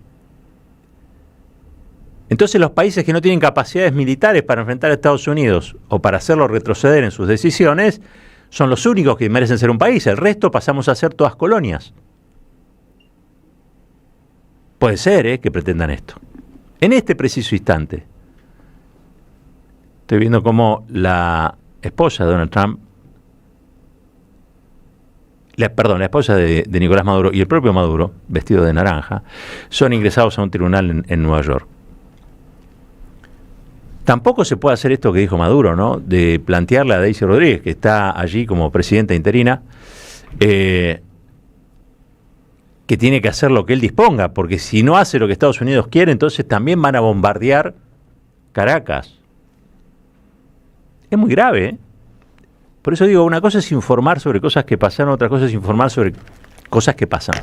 Entonces los países que no tienen capacidades militares para enfrentar a Estados Unidos o para hacerlo retroceder en sus decisiones son los únicos que merecen ser un país. El resto pasamos a ser todas colonias. Puede ser que pretendan esto. En este preciso instante, estoy viendo cómo la esposa de Donald Trump, la esposa de Nicolás Maduro y el propio Maduro, vestido de naranja, son ingresados a un tribunal en Nueva York. Tampoco se puede hacer esto que dijo Maduro, ¿no? De plantearle a Daisy Rodríguez, que está allí como presidenta interina, que tiene que hacer lo que él disponga, porque si no hace lo que Estados Unidos quiere, entonces también van a bombardear Caracas. Es muy grave, ¿eh? Por eso digo, una cosa es informar sobre cosas que pasaron, otra cosa es informar sobre cosas que pasan.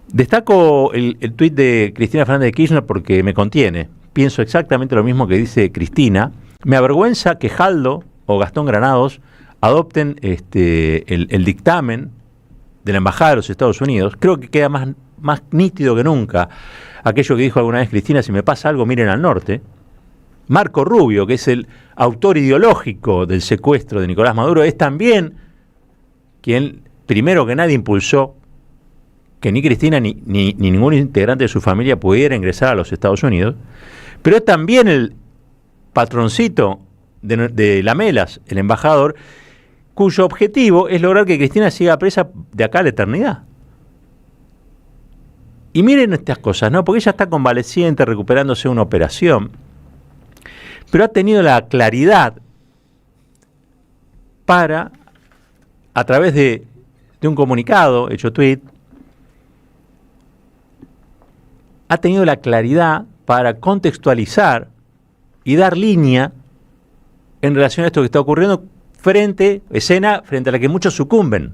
Destaco el tuit de Cristina Fernández de Kirchner porque me contiene. Pienso exactamente lo mismo que dice Cristina. Me avergüenza que Jaldo o Gastón Granados adopten el dictamen de la Embajada de los Estados Unidos. Creo que queda más nítido que nunca aquello que dijo alguna vez Cristina: si me pasa algo, miren al norte. Marco Rubio, que es el autor ideológico del secuestro de Nicolás Maduro, es también quien, primero que nadie, impulsó que ni Cristina ni ningún integrante de su familia pudiera ingresar a los Estados Unidos, pero es también el patroncito de Lamelas, el embajador, cuyo objetivo es lograr que Cristina siga presa de acá a la eternidad. Y miren estas cosas, ¿no? Porque ella está convaleciente, recuperándose de una operación, pero ha tenido la claridad para, a través de un comunicado hecho tweet, ha tenido la claridad para contextualizar y dar línea en relación a esto que está ocurriendo frente a la que muchos sucumben.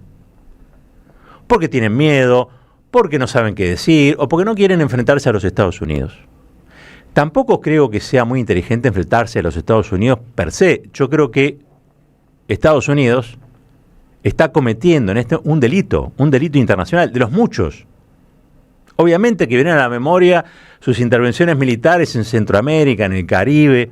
Porque tienen miedo, porque no saben qué decir, o porque no quieren enfrentarse a los Estados Unidos. Tampoco creo que sea muy inteligente enfrentarse a los Estados Unidos per se. Yo creo que Estados Unidos está cometiendo en esto un delito internacional, de los muchos. Obviamente que vienen a la memoria sus intervenciones militares en Centroamérica, en el Caribe.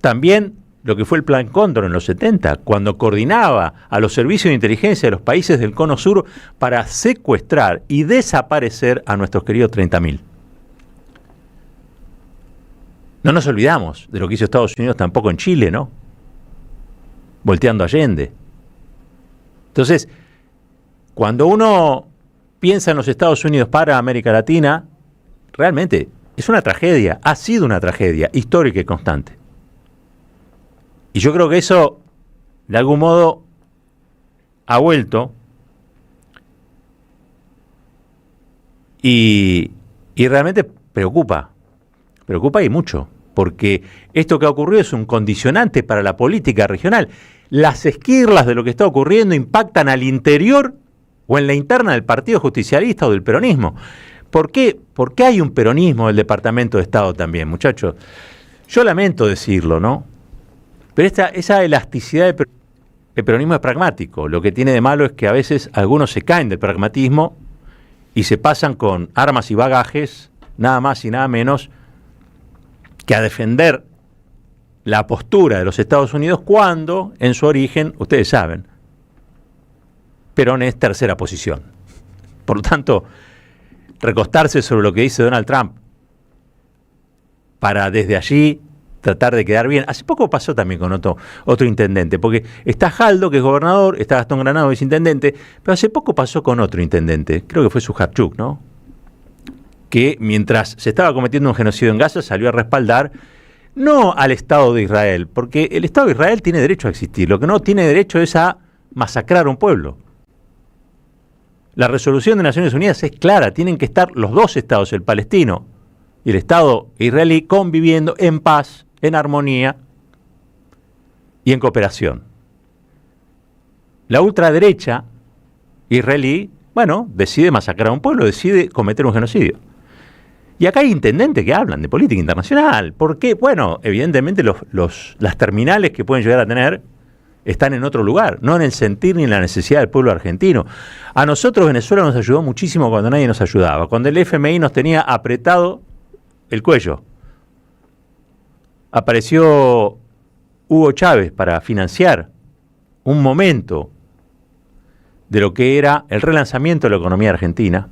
También lo que fue el Plan Cóndor en los 70, cuando coordinaba a los servicios de inteligencia de los países del Cono Sur para secuestrar y desaparecer a nuestros queridos 30.000. No nos olvidamos de lo que hizo Estados Unidos tampoco en Chile, ¿no? Volteando a Allende. Entonces, cuando uno piensa en los Estados Unidos para América Latina, realmente es una tragedia, ha sido una tragedia histórica y constante. Y yo creo que eso, de algún modo, ha vuelto. Y realmente preocupa y mucho, porque esto que ha ocurrido es un condicionante para la política regional. Las esquirlas de lo que está ocurriendo impactan al interior o en la interna del Partido Justicialista o del peronismo. ¿Por qué? Porque hay un peronismo del Departamento de Estado también, muchachos. Yo lamento decirlo, ¿no? Pero esa elasticidad del peronismo es pragmático. Lo que tiene de malo es que a veces algunos se caen del pragmatismo y se pasan con armas y bagajes, nada más y nada menos que a defender la postura de los Estados Unidos cuando, en su origen, ustedes saben, Perón es tercera posición. Por lo tanto, recostarse sobre lo que dice Donald Trump para desde allí tratar de quedar bien. Hace poco pasó también con otro intendente, porque está Jaldo, que es gobernador, está Gastón Granado, que es intendente, pero hace poco pasó con otro intendente, creo que fue Sujarchuk, ¿no? Que mientras se estaba cometiendo un genocidio en Gaza salió a respaldar no al Estado de Israel, porque el Estado de Israel tiene derecho a existir, lo que no tiene derecho es a masacrar a un pueblo. La resolución de Naciones Unidas es clara, tienen que estar los dos estados, el palestino y el Estado israelí, conviviendo en paz, en armonía y en cooperación. La ultraderecha israelí, bueno, decide masacrar a un pueblo, decide cometer un genocidio. Y acá hay intendentes que hablan de política internacional. ¿Por qué? Bueno, evidentemente las terminales que pueden llegar a tener están en otro lugar, no en el sentir ni en la necesidad del pueblo argentino. A nosotros Venezuela nos ayudó muchísimo cuando nadie nos ayudaba, cuando el FMI nos tenía apretado el cuello. Apareció Hugo Chávez para financiar un momento de lo que era el relanzamiento de la economía argentina.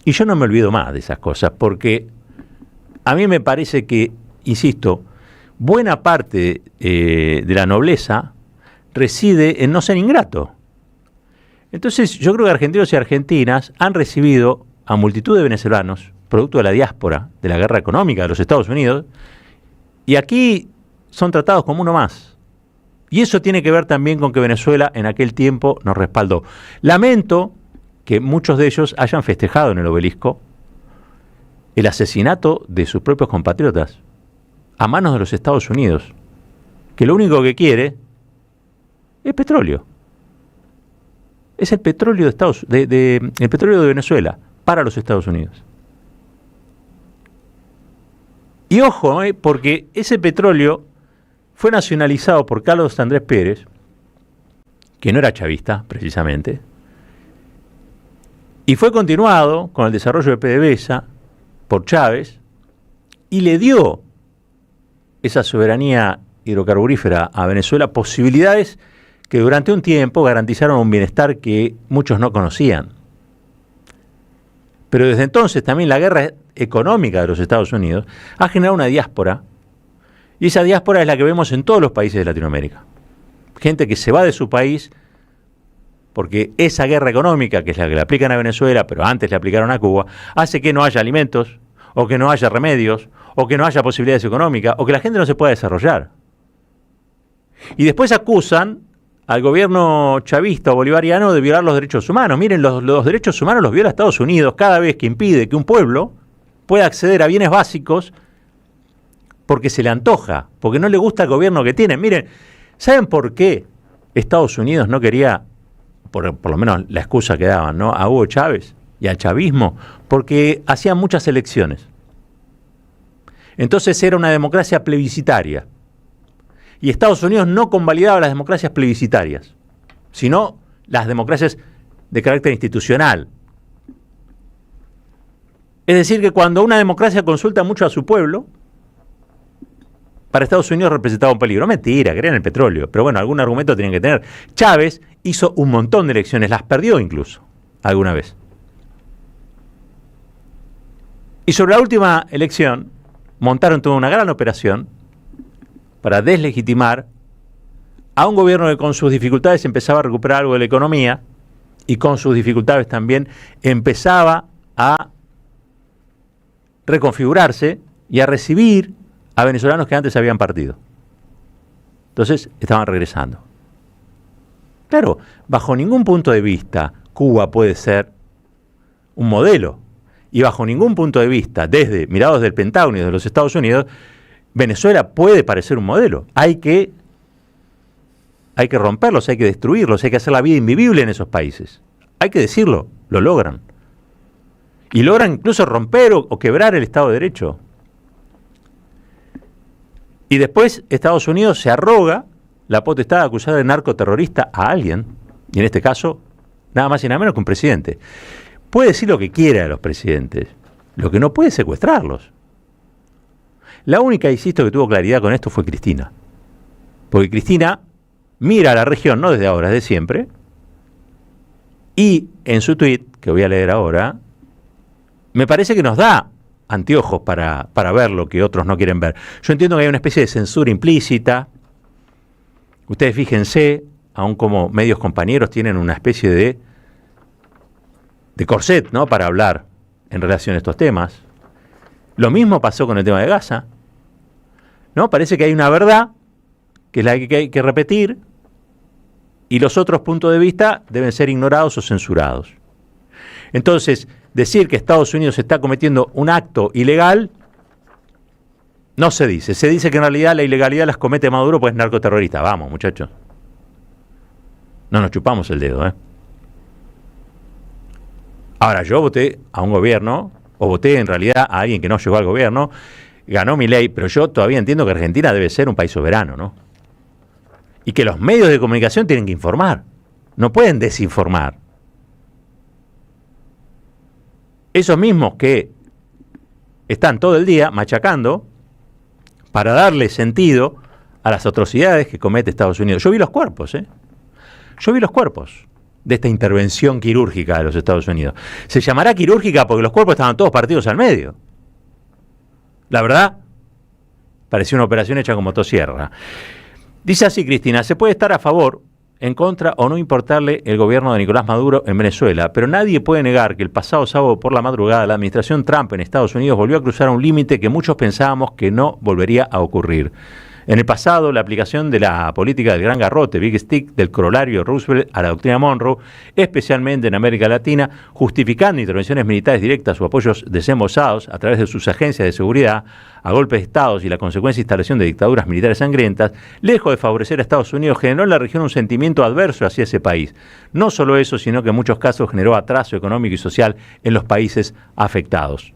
Y yo no me olvido más de esas cosas, porque a mí me parece que, insisto, buena parte de la nobleza reside en no ser ingrato. Entonces yo creo que argentinos y argentinas han recibido a multitud de venezolanos, producto de la diáspora, de la guerra económica de los Estados Unidos, y aquí son tratados como uno más. Y eso tiene que ver también con que Venezuela en aquel tiempo nos respaldó. Lamento que muchos de ellos hayan festejado en el obelisco el asesinato de sus propios compatriotas a manos de los Estados Unidos, que lo único que quiere es petróleo. Es el petróleo el petróleo de Venezuela para los Estados Unidos. Y ojo, porque ese petróleo fue nacionalizado por Carlos Andrés Pérez, que no era chavista, precisamente, y fue continuado con el desarrollo de PDVSA por Chávez, y le dio esa soberanía hidrocarburífera a Venezuela posibilidades que durante un tiempo garantizaron un bienestar que muchos no conocían. Pero desde entonces también la guerra económica de los Estados Unidos ha generado una diáspora, y esa diáspora es la que vemos en todos los países de Latinoamérica. Gente que se va de su país porque esa guerra económica, que es la que le aplican a Venezuela, pero antes le aplicaron a Cuba, hace que no haya alimentos, o que no haya remedios, o que no haya posibilidades económicas, o que la gente no se pueda desarrollar. Y después acusan al gobierno chavista o bolivariano de violar los derechos humanos. Miren, los derechos humanos los viola Estados Unidos cada vez que impide que un pueblo pueda acceder a bienes básicos porque se le antoja, porque no le gusta el gobierno que tiene. Miren, ¿saben por qué Estados Unidos no quería, por lo menos la excusa que daban, ¿no?, a Hugo Chávez y al chavismo? Porque hacían muchas elecciones. Entonces era una democracia plebiscitaria. Y Estados Unidos no convalidaba las democracias plebiscitarias, sino las democracias de carácter institucional. Es decir, que cuando una democracia consulta mucho a su pueblo, para Estados Unidos representaba un peligro. Mentira, querían el petróleo, pero bueno, algún argumento tenían que tener. Chávez hizo un montón de elecciones, las perdió incluso, alguna vez. Y sobre la última elección, montaron toda una gran operación para deslegitimar a un gobierno que con sus dificultades empezaba a recuperar algo de la economía y con sus dificultades también empezaba a reconfigurarse y a recibir a venezolanos que antes habían partido. Entonces estaban regresando. Claro, bajo ningún punto de vista Cuba puede ser un modelo. Y bajo ningún punto de vista, mirados del Pentágono y de los Estados Unidos, Venezuela puede parecer un modelo. Hay que romperlos, hay que destruirlos, hay que hacer la vida invivible en esos países. Hay que decirlo, lo logran. Y logran incluso romper o quebrar el Estado de Derecho. Y después Estados Unidos se arroga la potestad de acusar de narcoterrorista a alguien, y en este caso, nada más y nada menos que un presidente. Puede decir lo que quiera de los presidentes, lo que no puede es secuestrarlos. La única, insisto, que tuvo claridad con esto fue Cristina. Porque Cristina mira a la región, no desde ahora, desde siempre, y en su tuit, que voy a leer ahora, me parece que nos da anteojos para ver lo que otros no quieren ver. Yo entiendo que hay una especie de censura implícita. Ustedes fíjense, aun como medios compañeros tienen una especie de corset, ¿no?, para hablar en relación a estos temas. Lo mismo pasó con el tema de Gaza, ¿no? Parece que hay una verdad que es la que hay que repetir y los otros puntos de vista deben ser ignorados o censurados. Entonces, decir que Estados Unidos está cometiendo un acto ilegal no se dice. Se dice que en realidad la ilegalidad las comete Maduro pues es narcoterrorista. Vamos, muchachos. No nos chupamos el dedo, ¿eh? Ahora, yo voté a un gobierno, o voté en realidad a alguien que no llegó al gobierno, ganó Milei, pero yo todavía entiendo que Argentina debe ser un país soberano, ¿no? Y que los medios de comunicación tienen que informar, no pueden desinformar. Esos mismos que están todo el día machacando para darle sentido a las atrocidades que comete Estados Unidos. Yo vi los cuerpos, ¿eh? Yo vi los cuerpos de esta intervención quirúrgica de los Estados Unidos. Se llamará quirúrgica porque los cuerpos estaban todos partidos al medio. La verdad, parecía una operación hecha con motosierra. Dice así Cristina: se puede estar a favor, en contra o no importarle el gobierno de Nicolás Maduro en Venezuela, pero nadie puede negar que el pasado sábado por la madrugada la administración Trump en Estados Unidos volvió a cruzar un límite que muchos pensábamos que no volvería a ocurrir. En el pasado, la aplicación de la política del gran garrote, Big Stick, del corolario Roosevelt a la doctrina Monroe, especialmente en América Latina, justificando intervenciones militares directas o apoyos desembosados a través de sus agencias de seguridad a golpes de estados y la consecuente instalación de dictaduras militares sangrientas, lejos de favorecer a Estados Unidos, generó en la región un sentimiento adverso hacia ese país. No solo eso, sino que en muchos casos generó atraso económico y social en los países afectados.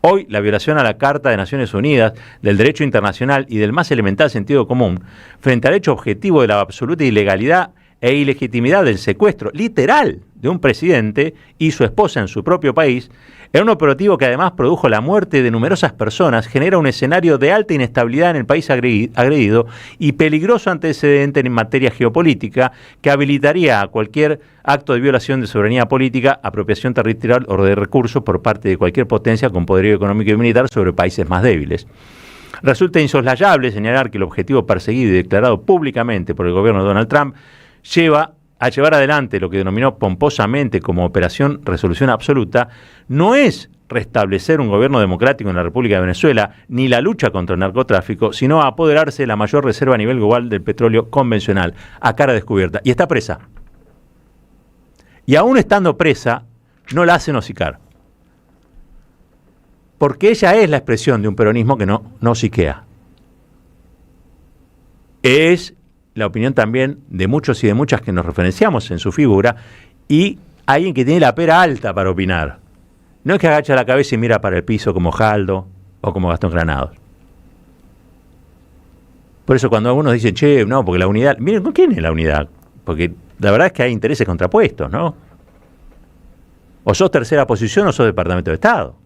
Hoy, la violación a la Carta de Naciones Unidas, del derecho internacional y del más elemental sentido común, frente al hecho objetivo de la absoluta ilegalidad e ilegitimidad del secuestro literal de un presidente y su esposa en su propio país, en un operativo que además produjo la muerte de numerosas personas, genera un escenario de alta inestabilidad en el país agredido y peligroso antecedente en materia geopolítica que habilitaría a cualquier acto de violación de soberanía política, apropiación territorial o de recursos por parte de cualquier potencia con poderío económico y militar sobre países más débiles. Resulta insoslayable señalar que el objetivo perseguido y declarado públicamente por el gobierno de Donald Trump a llevar adelante lo que denominó pomposamente como Operación Resolución Absoluta, no es restablecer un gobierno democrático en la República de Venezuela, ni la lucha contra el narcotráfico, sino apoderarse de la mayor reserva a nivel global del petróleo convencional, a cara descubierta. Y está presa. Y aún estando presa, no la hacen hocicar. Porque ella es la expresión de un peronismo que no siquea. Es la opinión también de muchos y de muchas que nos referenciamos en su figura, y alguien que tiene la pera alta para opinar. No es que agacha la cabeza y mira para el piso como Jaldo o como Gastón Granados. Por eso cuando algunos dicen, che, no, porque la unidad... Miren, ¿con quién es la unidad? Porque la verdad es que hay intereses contrapuestos, ¿no? O sos tercera posición o sos Departamento de Estado.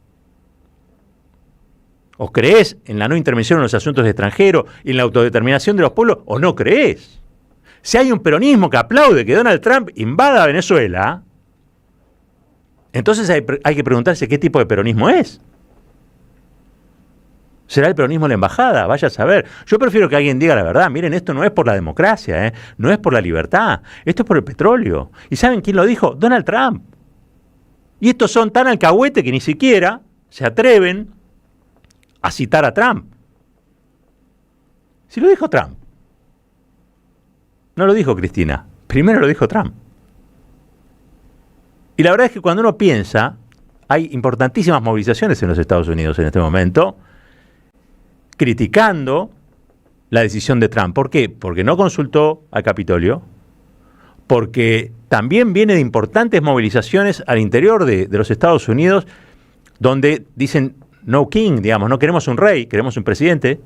¿O creés en la no intervención en los asuntos extranjeros y en la autodeterminación de los pueblos o no creés? Si hay un peronismo que aplaude que Donald Trump invada Venezuela, entonces hay que preguntarse qué tipo de peronismo es. ¿Será el peronismo la embajada? Vaya a saber. Yo prefiero que alguien diga la verdad. Miren, esto no es por la democracia, no es por la libertad, esto es por el petróleo. ¿Y saben quién lo dijo? Donald Trump. Y estos son tan alcahuete que ni siquiera se atreven a citar a Trump. Si lo dijo Trump. No lo dijo Cristina. Primero lo dijo Trump. Y la verdad es que cuando uno piensa, hay importantísimas movilizaciones en los Estados Unidos en este momento, criticando la decisión de Trump. ¿Por qué? Porque no consultó al Capitolio, porque también viene de importantes movilizaciones al interior de los Estados Unidos, donde dicen no king, digamos, no queremos un rey, queremos un presidente,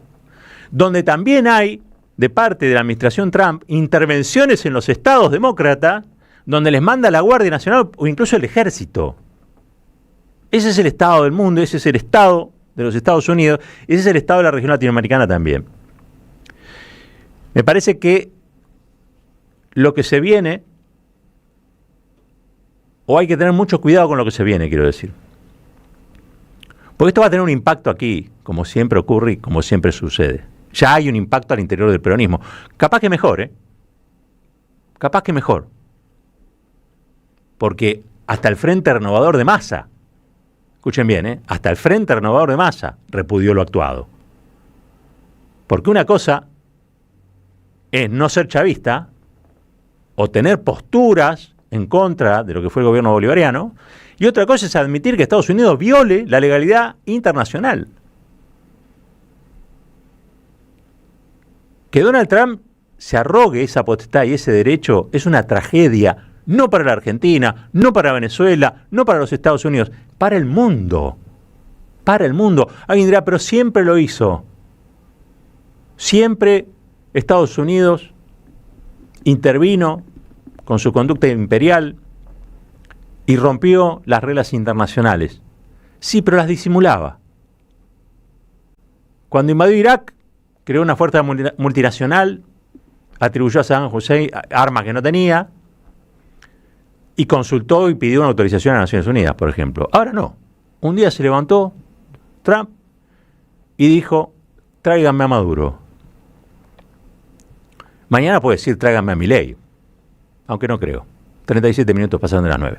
donde también hay, de parte de la administración Trump, intervenciones en los estados demócratas, donde les manda la Guardia Nacional o incluso el Ejército. Ese es el estado del mundo, ese es el estado de los Estados Unidos, ese es el estado de la región latinoamericana también. Me parece que lo que se viene, o hay que tener mucho cuidado con lo que se viene, quiero decir. Porque esto va a tener un impacto aquí, como siempre ocurre y como siempre sucede. Ya hay un impacto al interior del peronismo. Capaz que mejor, ¿eh? Capaz que mejor. Porque hasta el Frente Renovador de Massa, escuchen bien, hasta el Frente Renovador de Massa repudió lo actuado. Porque una cosa es no ser chavista o tener posturas en contra de lo que fue el gobierno bolivariano, y otra cosa es admitir que Estados Unidos viole la legalidad internacional. Que Donald Trump se arrogue esa potestad y ese derecho es una tragedia, no para la Argentina, no para Venezuela, no para los Estados Unidos, para el mundo. Para el mundo. Alguien dirá, pero siempre lo hizo. Siempre Estados Unidos intervino con su conducta imperial y rompió las reglas internacionales. Sí, pero las disimulaba. Cuando invadió Irak, creó una fuerza multinacional, atribuyó a Saddam Hussein armas que no tenía, y consultó y pidió una autorización a las Naciones Unidas, por ejemplo. Ahora no. Un día se levantó Trump y dijo, tráiganme a Maduro. Mañana puede decir, tráiganme a Milei, aunque no creo. 37 minutos pasaron de las 9.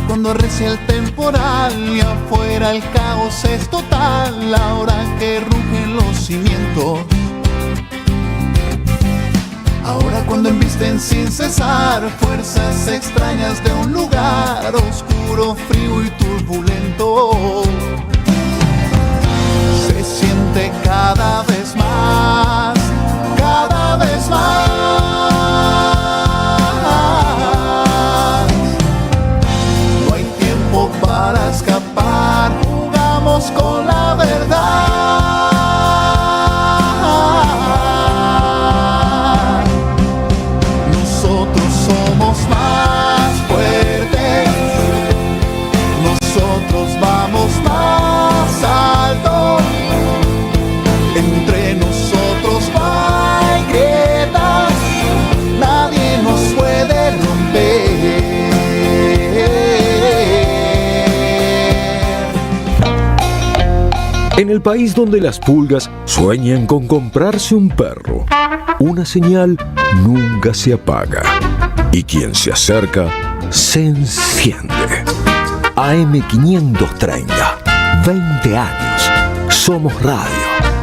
Cuando recia el temporal y afuera el caos es total, ahora que rugen los cimientos, ahora cuando embisten sin cesar fuerzas extrañas de un lugar oscuro, frío y turbulento, se siente cada vez más, cada vez más. Para escapar, jugamos con la verdad. Nosotros somos más fuertes, nosotros vamos más alto. Entre nosotros no hay grietas, nadie nos puede romper. En el país donde las pulgas sueñan con comprarse un perro, una señal nunca se apaga y quien se acerca se enciende. AM530, 20 años. Somos radio,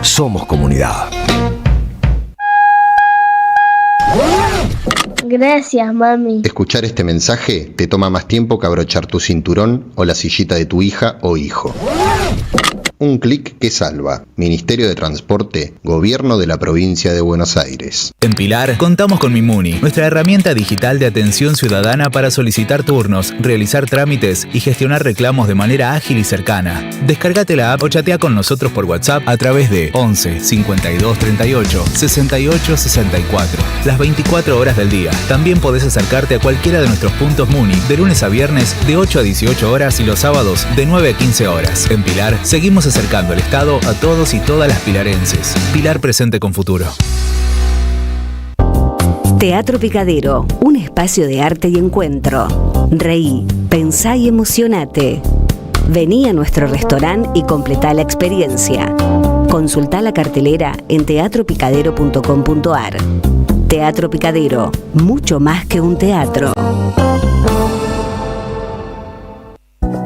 somos comunidad. Gracias, mami. Escuchar este mensaje te toma más tiempo que abrochar tu cinturón o la sillita de tu hija o hijo. Un clic que salva. Ministerio de Transporte, Gobierno de la Provincia de Buenos Aires. En Pilar contamos con Mimuni, nuestra herramienta digital de atención ciudadana para solicitar turnos, realizar trámites y gestionar reclamos de manera ágil y cercana. Descárgate la app o chatea con nosotros por WhatsApp a través de 11 52 38 68 64. Las 24 horas del día. También podés acercarte a cualquiera de nuestros puntos Muni de lunes a viernes de 8 a 18 horas y los sábados de 9 a 15 horas. En Pilar seguimos acercando el Estado a todos y todas las pilarenses. Pilar presente con futuro. Teatro Picadero, un espacio de arte y encuentro. Reí, pensá y emocionate. Vení a nuestro restaurante y completá la experiencia. Consultá la cartelera en teatropicadero.com.ar. Teatro Picadero, mucho más que un teatro.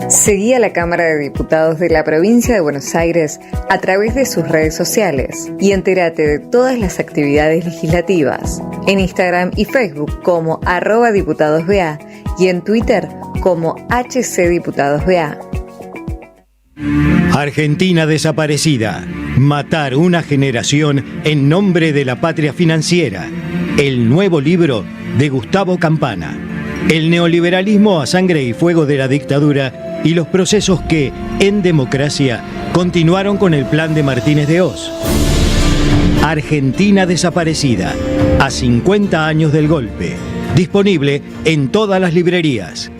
Seguí a la Cámara de Diputados de la Provincia de Buenos Aires a través de sus redes sociales y entérate de todas las actividades legislativas en Instagram y Facebook como @diputadosBA y en Twitter como HCDiputadosBA. Argentina desaparecida. Matar una generación en nombre de la patria financiera. El nuevo libro de Gustavo Campana. El neoliberalismo a sangre y fuego de la dictadura y los procesos que, en democracia, continuaron con el plan de Martínez de Hoz. Argentina desaparecida. A 50 años del golpe. Disponible en todas las librerías.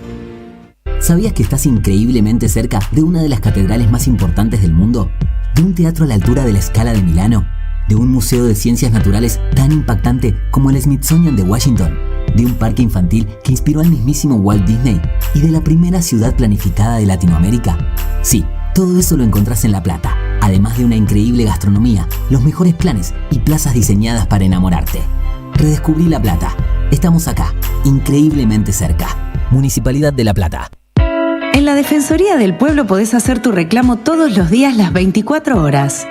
¿Sabías que estás increíblemente cerca de una de las catedrales más importantes del mundo? ¿De un teatro a la altura de la Scala de Milano? ¿De un museo de ciencias naturales tan impactante como el Smithsonian de Washington? ¿De un parque infantil que inspiró al mismísimo Walt Disney? ¿Y de la primera ciudad planificada de Latinoamérica? Sí, todo eso lo encontrás en La Plata, además de una increíble gastronomía, los mejores planes y plazas diseñadas para enamorarte. Redescubrí La Plata. Estamos acá, increíblemente cerca. Municipalidad de La Plata. En la Defensoría del Pueblo podés hacer tu reclamo todos los días las 24 horas.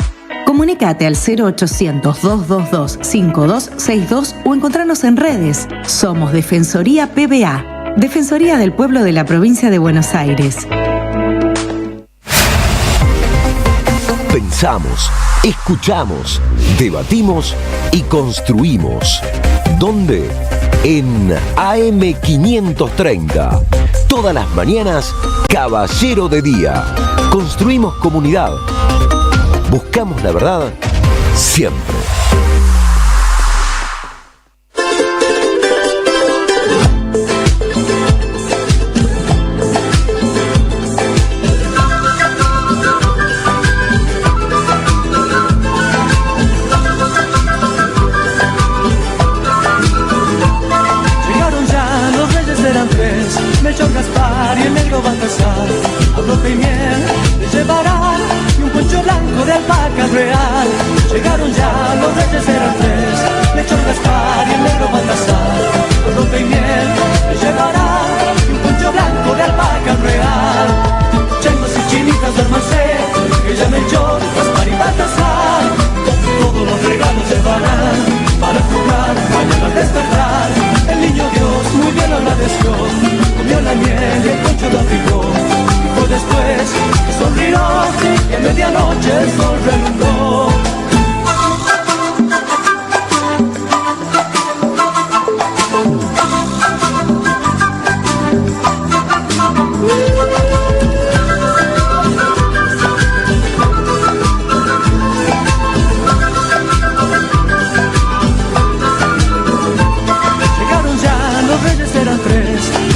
Comunicate al 0800-222-5262 o encontranos en redes. Somos Defensoría PBA, Defensoría del Pueblo de la Provincia de Buenos Aires. Pensamos, escuchamos, debatimos y construimos. ¿Dónde? En AM530. Todas las mañanas, Caballero de Día. Construimos comunidad. Buscamos la verdad siempre. Llegaron ya, los reyes eran tres, Melchor, Gaspar y el negro Baltasar. Adobe y miel le llevarán y un poncho blanco de alpaca real. Llegaron ya, los reyes eran tres, Melchor, Gaspar y el negro Baltasar. Adobe y miel le llevarán y un poncho blanco de alpaca real. Changos y chinitas duérmanse, que ya Melchor, Gaspar y Baltasar. Todos los regalos llevarán para jugar mañana al despertar. El niño Dios muy bien lo agradeció, comió la miel y el poncho lo abrigó. Y fue después que sonrió y a medianoche el sol relumbró.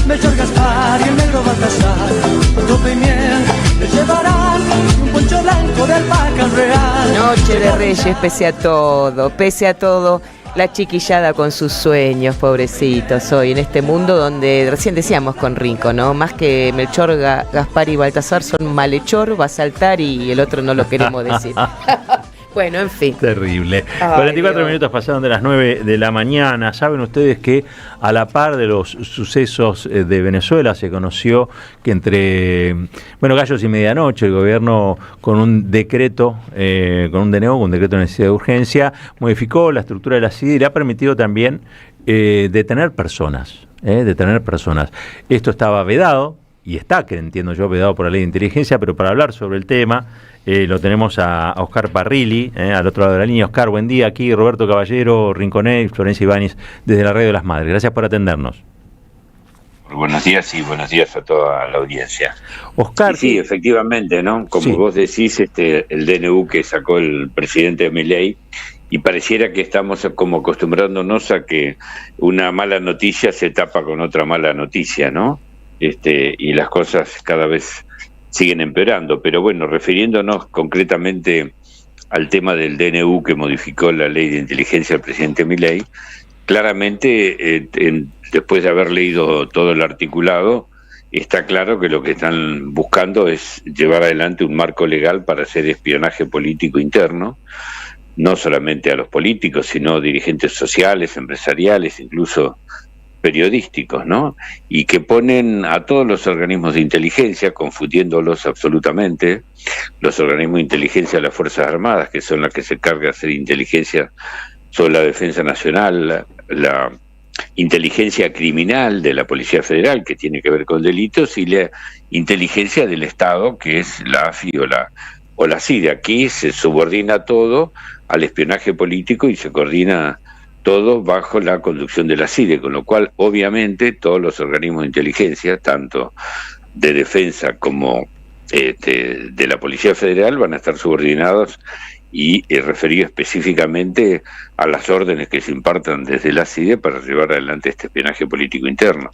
Melchor, Gaspar y el negro Baltasar. Tope y miel le llevarán un poncho blanco de alpaca real. Noche de Reyes, pese a todo, la chiquillada con sus sueños, pobrecitos, hoy en este mundo donde recién decíamos con Rinco, ¿no? Más que Melchor, Gaspar y Baltasar son malhechor, va a saltar y el otro no lo queremos decir. Bueno, en fin. Terrible. Ay, 44 Dios. minutos pasaron de las 9 de la mañana. Saben ustedes que a la par de los sucesos de Venezuela se conoció que entre gallos y medianoche el gobierno con un decreto, con un DNU, un decreto de necesidad de urgencia, modificó la estructura de la CIDE y le ha permitido también detener personas. Esto estaba vedado, y está, que entiendo yo, vedado por la ley de inteligencia, pero para hablar sobre el tema lo tenemos a Oscar Parrilli, al otro lado de la línea. Oscar, buen día. Aquí Roberto Caballero, Rinconel, Florencia Ibáñez, desde la Radio de las Madres. Gracias por atendernos. Buenos días y buenos días a toda la audiencia. Oscar, sí, efectivamente, ¿no? Como vos decís, el DNU que sacó el presidente Milei, y pareciera que estamos como acostumbrándonos a que una mala noticia se tapa con otra mala noticia, ¿no? Y las cosas cada vez siguen empeorando. Pero bueno, refiriéndonos concretamente al tema del DNU que modificó la ley de inteligencia del presidente Milei, claramente, después de haber leído todo el articulado, está claro que lo que están buscando es llevar adelante un marco legal para hacer espionaje político interno, no solamente a los políticos, sino dirigentes sociales, empresariales, incluso periodísticos, ¿no? Y que ponen a todos los organismos de inteligencia, confundiéndolos absolutamente, los organismos de inteligencia de las Fuerzas Armadas, que son las que se encargan de hacer inteligencia sobre la defensa nacional, la inteligencia criminal de la Policía Federal, que tiene que ver con delitos, y la inteligencia del Estado, que es la AFI o la CIDE. Aquí se subordina todo al espionaje político y se coordina todo bajo la conducción de la CIDE, con lo cual obviamente todos los organismos de inteligencia, tanto de defensa como de la Policía Federal, van a estar subordinados y referido específicamente a las órdenes que se impartan desde la CIDE para llevar adelante este espionaje político interno.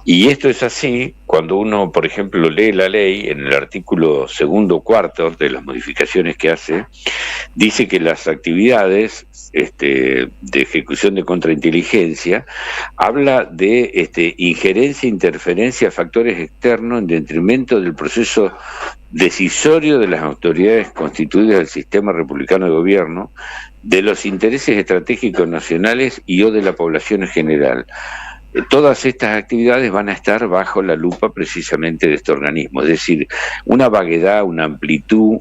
Y esto es así cuando uno, por ejemplo, lee la ley, en el artículo 2º, 4º de las modificaciones que hace, dice que las actividades de ejecución de contrainteligencia habla de injerencia, interferencia, factores externos en detrimento del proceso decisorio de las autoridades constituidas del sistema republicano de gobierno, de los intereses estratégicos nacionales y o de la población en general. Todas estas actividades van a estar bajo la lupa precisamente de este organismo, es decir, una vaguedad, una amplitud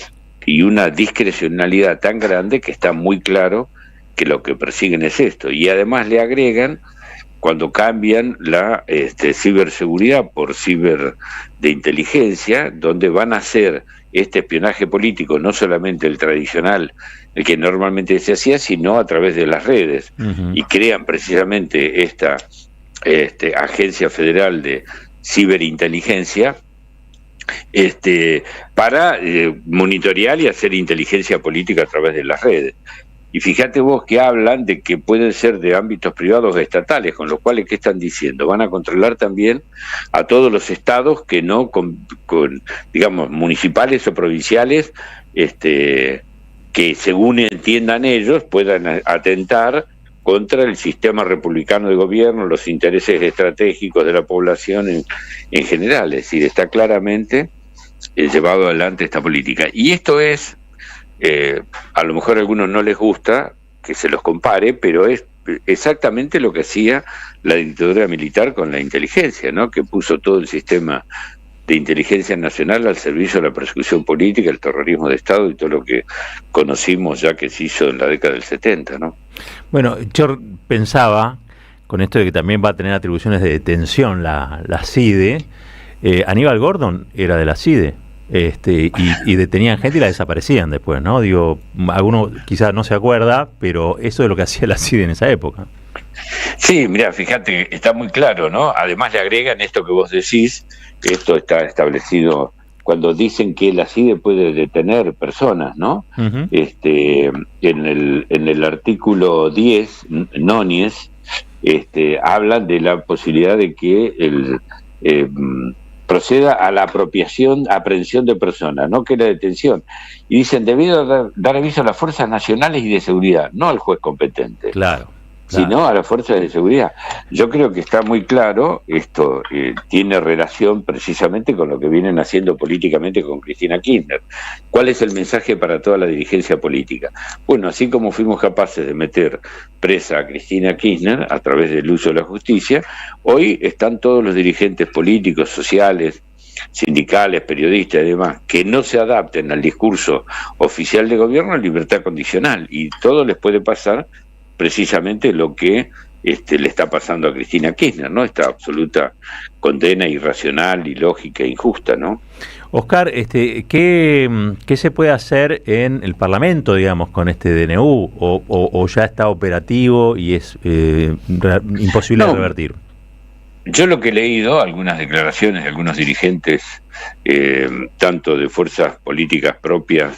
y una discrecionalidad tan grande que está muy claro que lo que persiguen es esto. Y además le agregan, cuando cambian la ciberseguridad por ciber de inteligencia, donde van a hacer este espionaje político, no solamente el tradicional, el que normalmente se hacía, sino a través de las redes, y crean precisamente esta Agencia Federal de Ciberinteligencia, para monitorear y hacer inteligencia política a través de las redes. Y fíjate vos que hablan de que pueden ser de ámbitos privados o estatales, con lo cual, ¿qué están diciendo? Van a controlar también a todos los estados que no, digamos, municipales o provinciales, que según entiendan ellos, puedan atentar contra el sistema republicano de gobierno, los intereses estratégicos de la población en general. Es decir, está claramente llevado adelante esta política. Y esto es... a lo mejor a algunos no les gusta que se los compare, pero es exactamente lo que hacía la dictadura militar con la inteligencia, ¿no? Que puso todo el sistema de inteligencia nacional al servicio de la persecución política, el terrorismo de Estado y todo lo que conocimos ya que se hizo en la década del 70, ¿no? Bueno, yo pensaba, con esto de que también va a tener atribuciones de detención la CIDE, Aníbal Gordon era de la CIDE. Y detenían gente y la desaparecían después, ¿no? Digo, alguno quizás no se acuerda, pero eso es lo que hacía la CIDE en esa época. Sí, mira, fíjate, está muy claro, ¿no? Además le agregan esto que vos decís, esto está establecido cuando dicen que la CIDE puede detener personas, ¿no? Uh-huh. En el artículo 10, nonies, hablan de la posibilidad de que proceda a la aprehensión de personas, no que la detención. Y dicen, debido dar aviso a las fuerzas nacionales y de seguridad, no al juez competente. Claro. Sino a las fuerzas de seguridad. Yo creo que está muy claro, esto tiene relación precisamente con lo que vienen haciendo políticamente con Cristina Kirchner. ¿Cuál es el mensaje para toda la dirigencia política? Bueno, así como fuimos capaces de meter presa a Cristina Kirchner a través del uso de la justicia, hoy están todos los dirigentes políticos, sociales, sindicales, periodistas y demás, que no se adapten al discurso oficial de gobierno en libertad condicional, y todo les puede pasar precisamente lo que le está pasando a Cristina Kirchner, ¿no? Esta absoluta condena irracional, ilógica e injusta, ¿no? Oscar, ¿qué se puede hacer en el Parlamento, digamos, con este DNU? ¿O ya está operativo y es imposible de revertir? Yo lo que he leído, algunas declaraciones de algunos dirigentes, tanto de fuerzas políticas propias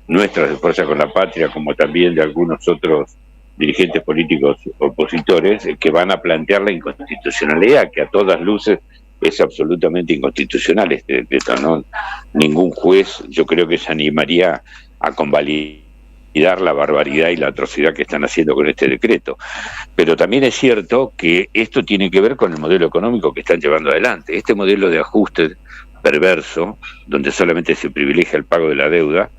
nuestras, de Fuerza con la Patria, como también de algunos otros dirigentes políticos opositores, que van a plantear la inconstitucionalidad, que a todas luces es absolutamente inconstitucional este decreto, ¿no? Ningún juez, yo creo que se animaría a convalidar mirar la barbaridad y la atrocidad que están haciendo con este decreto. Pero también es cierto que esto tiene que ver con el modelo económico que están llevando adelante. Este modelo de ajuste perverso, donde solamente se privilegia el pago de la deuda,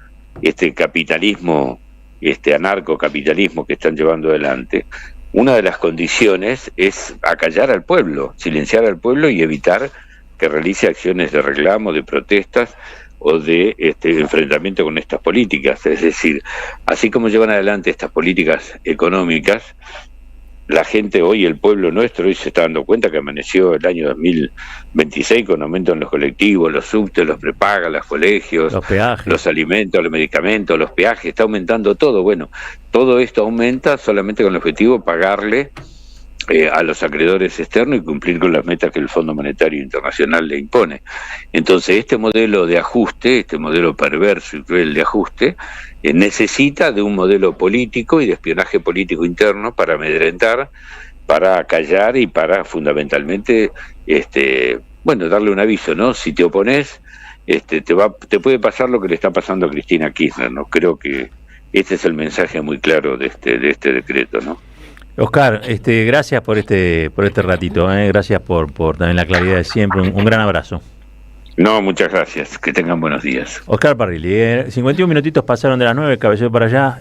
este capitalismo, este anarcocapitalismo que están llevando adelante, una de las condiciones es acallar al pueblo, silenciar al pueblo y evitar que realice acciones de reclamo, de protestas o de enfrentamiento con estas políticas. Es decir, así como llevan adelante estas políticas económicas, la gente hoy, el pueblo nuestro, hoy se está dando cuenta que amaneció el año 2026 con aumento en los colectivos, los subtes, los prepagas, los colegios, los peajes, los alimentos, los medicamentos, los peajes, está aumentando todo. Bueno, todo esto aumenta solamente con el objetivo de pagarle a los acreedores externos y cumplir con las metas que el Fondo Monetario Internacional le impone. Entonces, este modelo de ajuste, este modelo perverso y cruel de ajuste, necesita de un modelo político y de espionaje político interno para amedrentar, para acallar y para fundamentalmente, darle un aviso, ¿no? Si te opones, te puede pasar lo que le está pasando a Cristina Kirchner, ¿no? Creo que este es el mensaje muy claro de este decreto, ¿no? Oscar, gracias por este ratito, gracias por también la claridad de siempre, un gran abrazo. No, muchas gracias, que tengan buenos días. Oscar Parrilli, 51 minutitos pasaron de las 9, cabeceo para allá,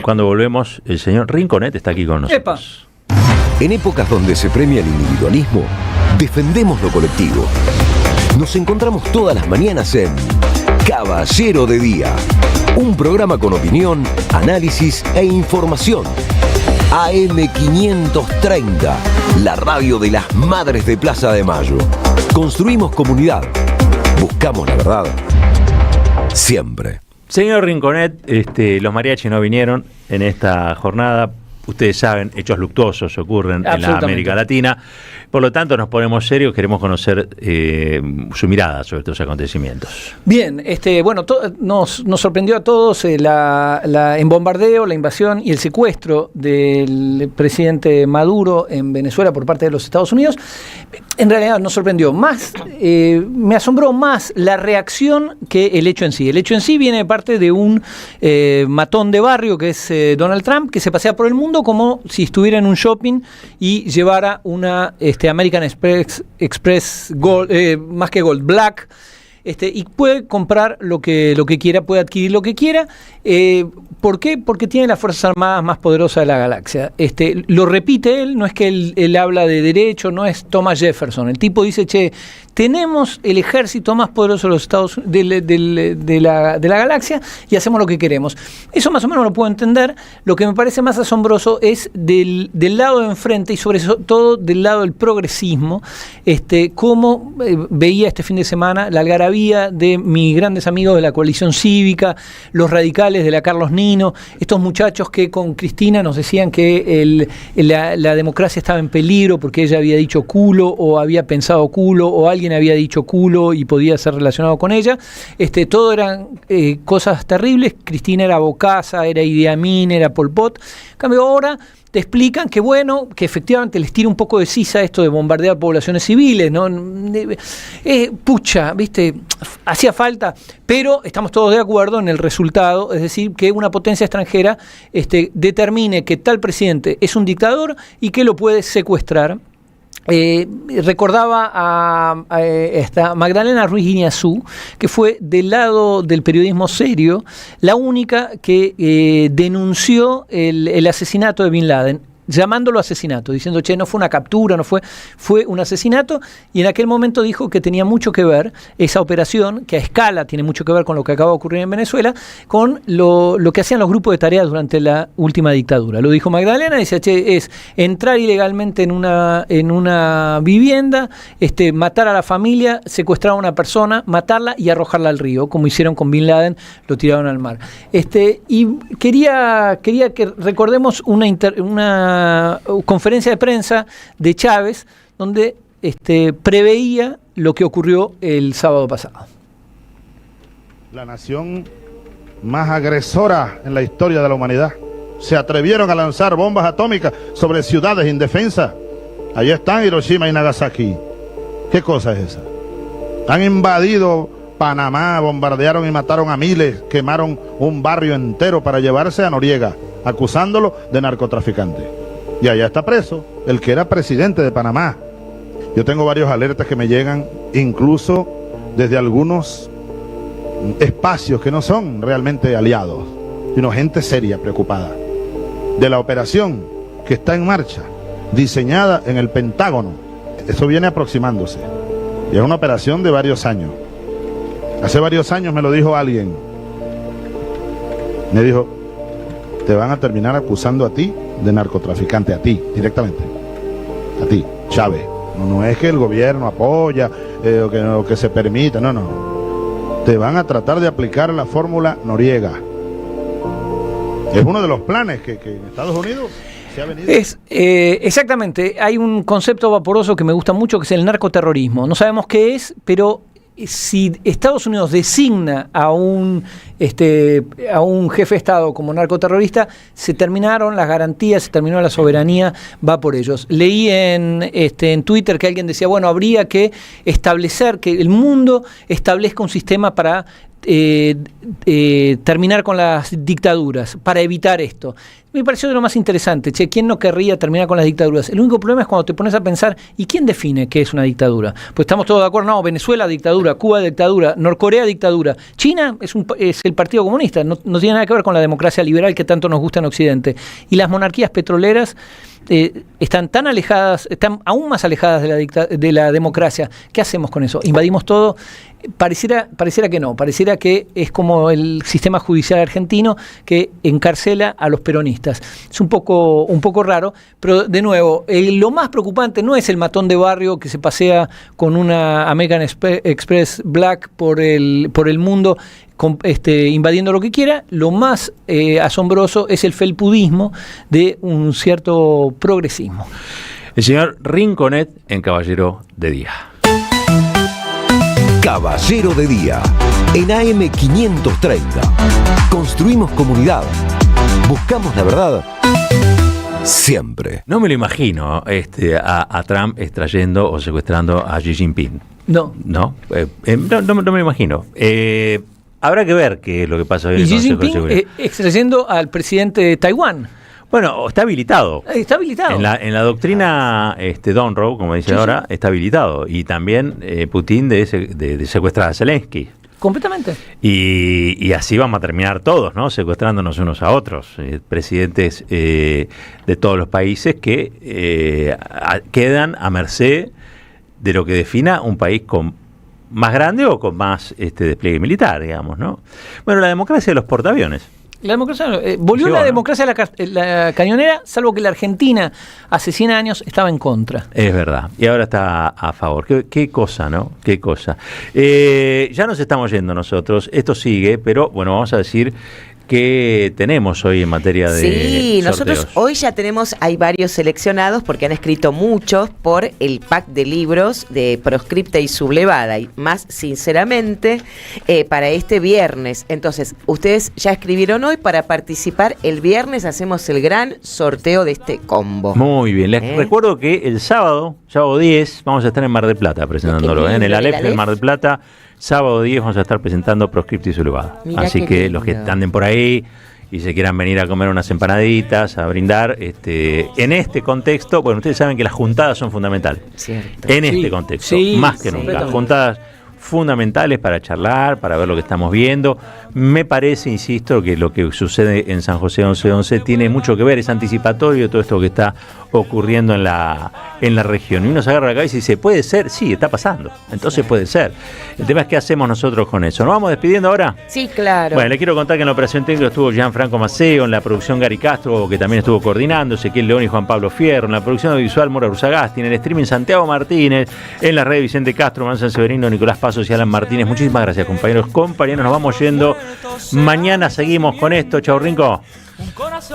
cuando volvemos el señor Rinconet está aquí con nosotros. ¡Epa! En épocas donde se premia el individualismo, defendemos lo colectivo. Nos encontramos todas las mañanas en Caballero de Día, un programa con opinión, análisis e información. AM530, la radio de las madres de Plaza de Mayo. Construimos comunidad. Buscamos la verdad. Siempre. Señor Rinconet, los mariachis no vinieron en esta jornada. Ustedes saben, hechos luctuosos ocurren en la América Latina. Por lo tanto, nos ponemos serios, queremos conocer su mirada sobre estos acontecimientos. Bien, nos sorprendió a todos el bombardeo, la invasión y el secuestro del presidente Maduro en Venezuela por parte de los Estados Unidos. En realidad nos sorprendió más, me asombró más la reacción que el hecho en sí. El hecho en sí viene de parte de un matón de barrio que es Donald Trump, que se pasea por el mundo como si estuviera en un shopping y llevara una American Express Gold, más que Gold, Black, y puede comprar lo que quiera, puede adquirir lo que quiera. ¿Por qué? Porque tiene las Fuerzas Armadas más poderosas de la galaxia. Lo repite él, no es que él habla de derecho, no es Thomas Jefferson. El tipo dice, tenemos el ejército más poderoso de los Estados de la galaxia y hacemos lo que queremos. Eso más o menos lo puedo entender. Lo que me parece más asombroso es del lado de enfrente y sobre todo del lado del progresismo, cómo veía este fin de semana la algarabía de mis grandes amigos de la coalición cívica, los radicales de la Carlos Nino, estos muchachos que con Cristina nos decían que la democracia estaba en peligro porque ella había dicho culo o había pensado culo o alguien había dicho culo y podía ser relacionado con ella. Todo eran cosas terribles. Cristina era Bokassa, era Idi Amin, era Pol Pot. En cambio ahora te explican que que efectivamente les tira un poco de sisa esto de bombardear poblaciones civiles, ¿no? ¿Viste? Hacía falta, pero estamos todos de acuerdo en el resultado, es decir, que una potencia extranjera determine que tal presidente es un dictador y que lo puede secuestrar. Recordaba a esta Magdalena Ruiz Guiñazú, que fue del lado del periodismo serio la única que denunció el asesinato de Bin Laden, llamándolo asesinato, diciendo, no fue una captura, fue un asesinato, y en aquel momento dijo que tenía mucho que ver esa operación, que a escala tiene mucho que ver con lo que acaba de ocurrir en Venezuela, con lo que hacían los grupos de tareas durante la última dictadura. Lo dijo Magdalena, dice, es entrar ilegalmente en una vivienda, matar a la familia, secuestrar a una persona, matarla y arrojarla al río, como hicieron con Bin Laden, lo tiraron al mar. Y quería que recordemos una conferencia de prensa de Chávez donde preveía lo que ocurrió el sábado pasado. La nación más agresora en la historia de la humanidad se atrevieron a lanzar bombas atómicas sobre ciudades indefensas. Allí están Hiroshima y Nagasaki. ¿Qué cosa es esa? Han invadido Panamá bombardearon y mataron a miles, quemaron un barrio entero para llevarse a Noriega, acusándolo de narcotraficante. Y allá está preso el que era presidente de Panamá. Yo tengo varios alertas que me llegan, incluso desde algunos espacios que no son realmente aliados, sino gente seria, preocupada, de la operación que está en marcha, diseñada en el Pentágono. Eso viene aproximándose. Y es una operación de varios años. Hace varios años me lo dijo alguien. Me dijo, te van a terminar acusando a ti de narcotraficante, a ti, directamente. A ti, Chávez. No es que el gobierno apoya o que se permita, no. Te van a tratar de aplicar la fórmula Noriega. Es uno de los planes que en Estados Unidos se ha venido. Exactamente, hay un concepto vaporoso que me gusta mucho, que es el narcoterrorismo. No sabemos qué es, pero si Estados Unidos designa a un jefe de Estado como narcoterrorista, se terminaron las garantías, se terminó la soberanía, va por ellos. Leí en Twitter que alguien decía, bueno, habría que establecer, que el mundo establezca un sistema para terminar con las dictaduras, para evitar esto. Me pareció de lo más interesante. ¿Quién no querría terminar con las dictaduras? El único problema es cuando te pones a pensar, ¿y quién define qué es una dictadura? Pues estamos todos de acuerdo, no, Venezuela dictadura, Cuba dictadura, Norcorea dictadura, China es el Partido Comunista, no tiene nada que ver con la democracia liberal que tanto nos gusta en Occidente. Y las monarquías petroleras están tan alejadas, están aún más alejadas de la democracia. ¿Qué hacemos con eso? ¿Invadimos todo? Pareciera que no, pareciera que es como el sistema judicial argentino que encarcela a los peronistas. Es un poco raro, pero de nuevo, lo más preocupante no es el matón de barrio que se pasea con una American Express Black por el mundo, invadiendo lo que quiera. Lo más asombroso es el felpudismo de un cierto progresismo. El señor Rinconet en Caballero de Día. Caballero de Día, en AM 530. Construimos comunidad. Buscamos la verdad. Siempre. No me lo imagino a Trump extrayendo o secuestrando a Xi Jinping. No. No me lo imagino. Habrá que ver qué es lo que pasa hoy en el Xi Consejo de Seguridad. Jinping extrayendo al presidente de Taiwán. Bueno, está habilitado. Está habilitado. En la doctrina Donroe, como dice ahora, está habilitado. Y también Putin de secuestrar a Zelensky. Completamente. Y así vamos a terminar todos, ¿no? Secuestrándonos unos a otros. Presidentes de todos los países que quedan a merced de lo que defina un país con más grande o con más despliegue militar, digamos, ¿no? Bueno, la democracia de los portaaviones. La democracia volvió la democracia a la cañonera, salvo que la Argentina hace 100 años estaba en contra. Es verdad, y ahora está a favor. Qué cosa, ¿no? Qué cosa. Ya nos estamos yendo nosotros, esto sigue, pero bueno, vamos a decir que tenemos hoy en materia de Sí, sorteos. Nosotros hoy ya hay varios seleccionados porque han escrito muchos por el pack de libros de Proscripta y Sublevada, y más sinceramente para este viernes. Entonces, ustedes ya escribieron hoy, para participar el viernes hacemos el gran sorteo de este combo. Muy bien, les recuerdo que el sábado 10, vamos a estar en Mar del Plata presentándolo, en el Aleph de Mar del Plata. Sábado 10 vamos a estar presentando Proscripta y Sublevada. Así que lindo. Los que anden por ahí y se quieran venir a comer unas empanaditas, a brindar, en este contexto, bueno, ustedes saben que las juntadas son fundamentales. Cierto. En este contexto, más que nunca. Las juntadas fundamentales para charlar, para ver lo que estamos viendo. Me parece, insisto, que lo que sucede en San José 1111 tiene mucho que ver, es anticipatorio de todo esto que está ocurriendo en la región. Y uno se agarra la cabeza y dice, ¿puede ser? Sí, está pasando. Entonces puede ser. El tema es qué hacemos nosotros con eso. ¿Nos vamos despidiendo ahora? Sí, claro. Bueno, le quiero contar que en la operación técnica estuvo Gianfranco Maceo, en la producción Gary Castro, que también estuvo coordinando, Ezequiel León y Juan Pablo Fierro, en la producción audiovisual Mora Ursagasti, en el streaming Santiago Martínez, en la red Vicente Castro, Mansan Severino, Nicolás Pasos y Alan Martínez. Muchísimas gracias, compañeros. Nos vamos yendo. Mañana seguimos con esto. Chau, Rinco.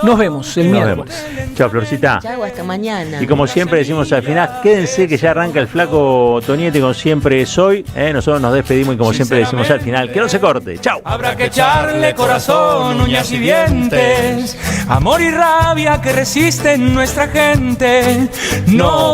Nos vemos el miércoles. Chao, Florcita. Chau, hasta mañana. Y como siempre decimos al final, quédense que ya arranca el flaco Tonietti con Siempre Soy. Nosotros nos despedimos y como siempre decimos al final, que no se corte. Chau. Habrá que echarle corazón, uñas y dientes, amor y rabia que resisten nuestra gente. No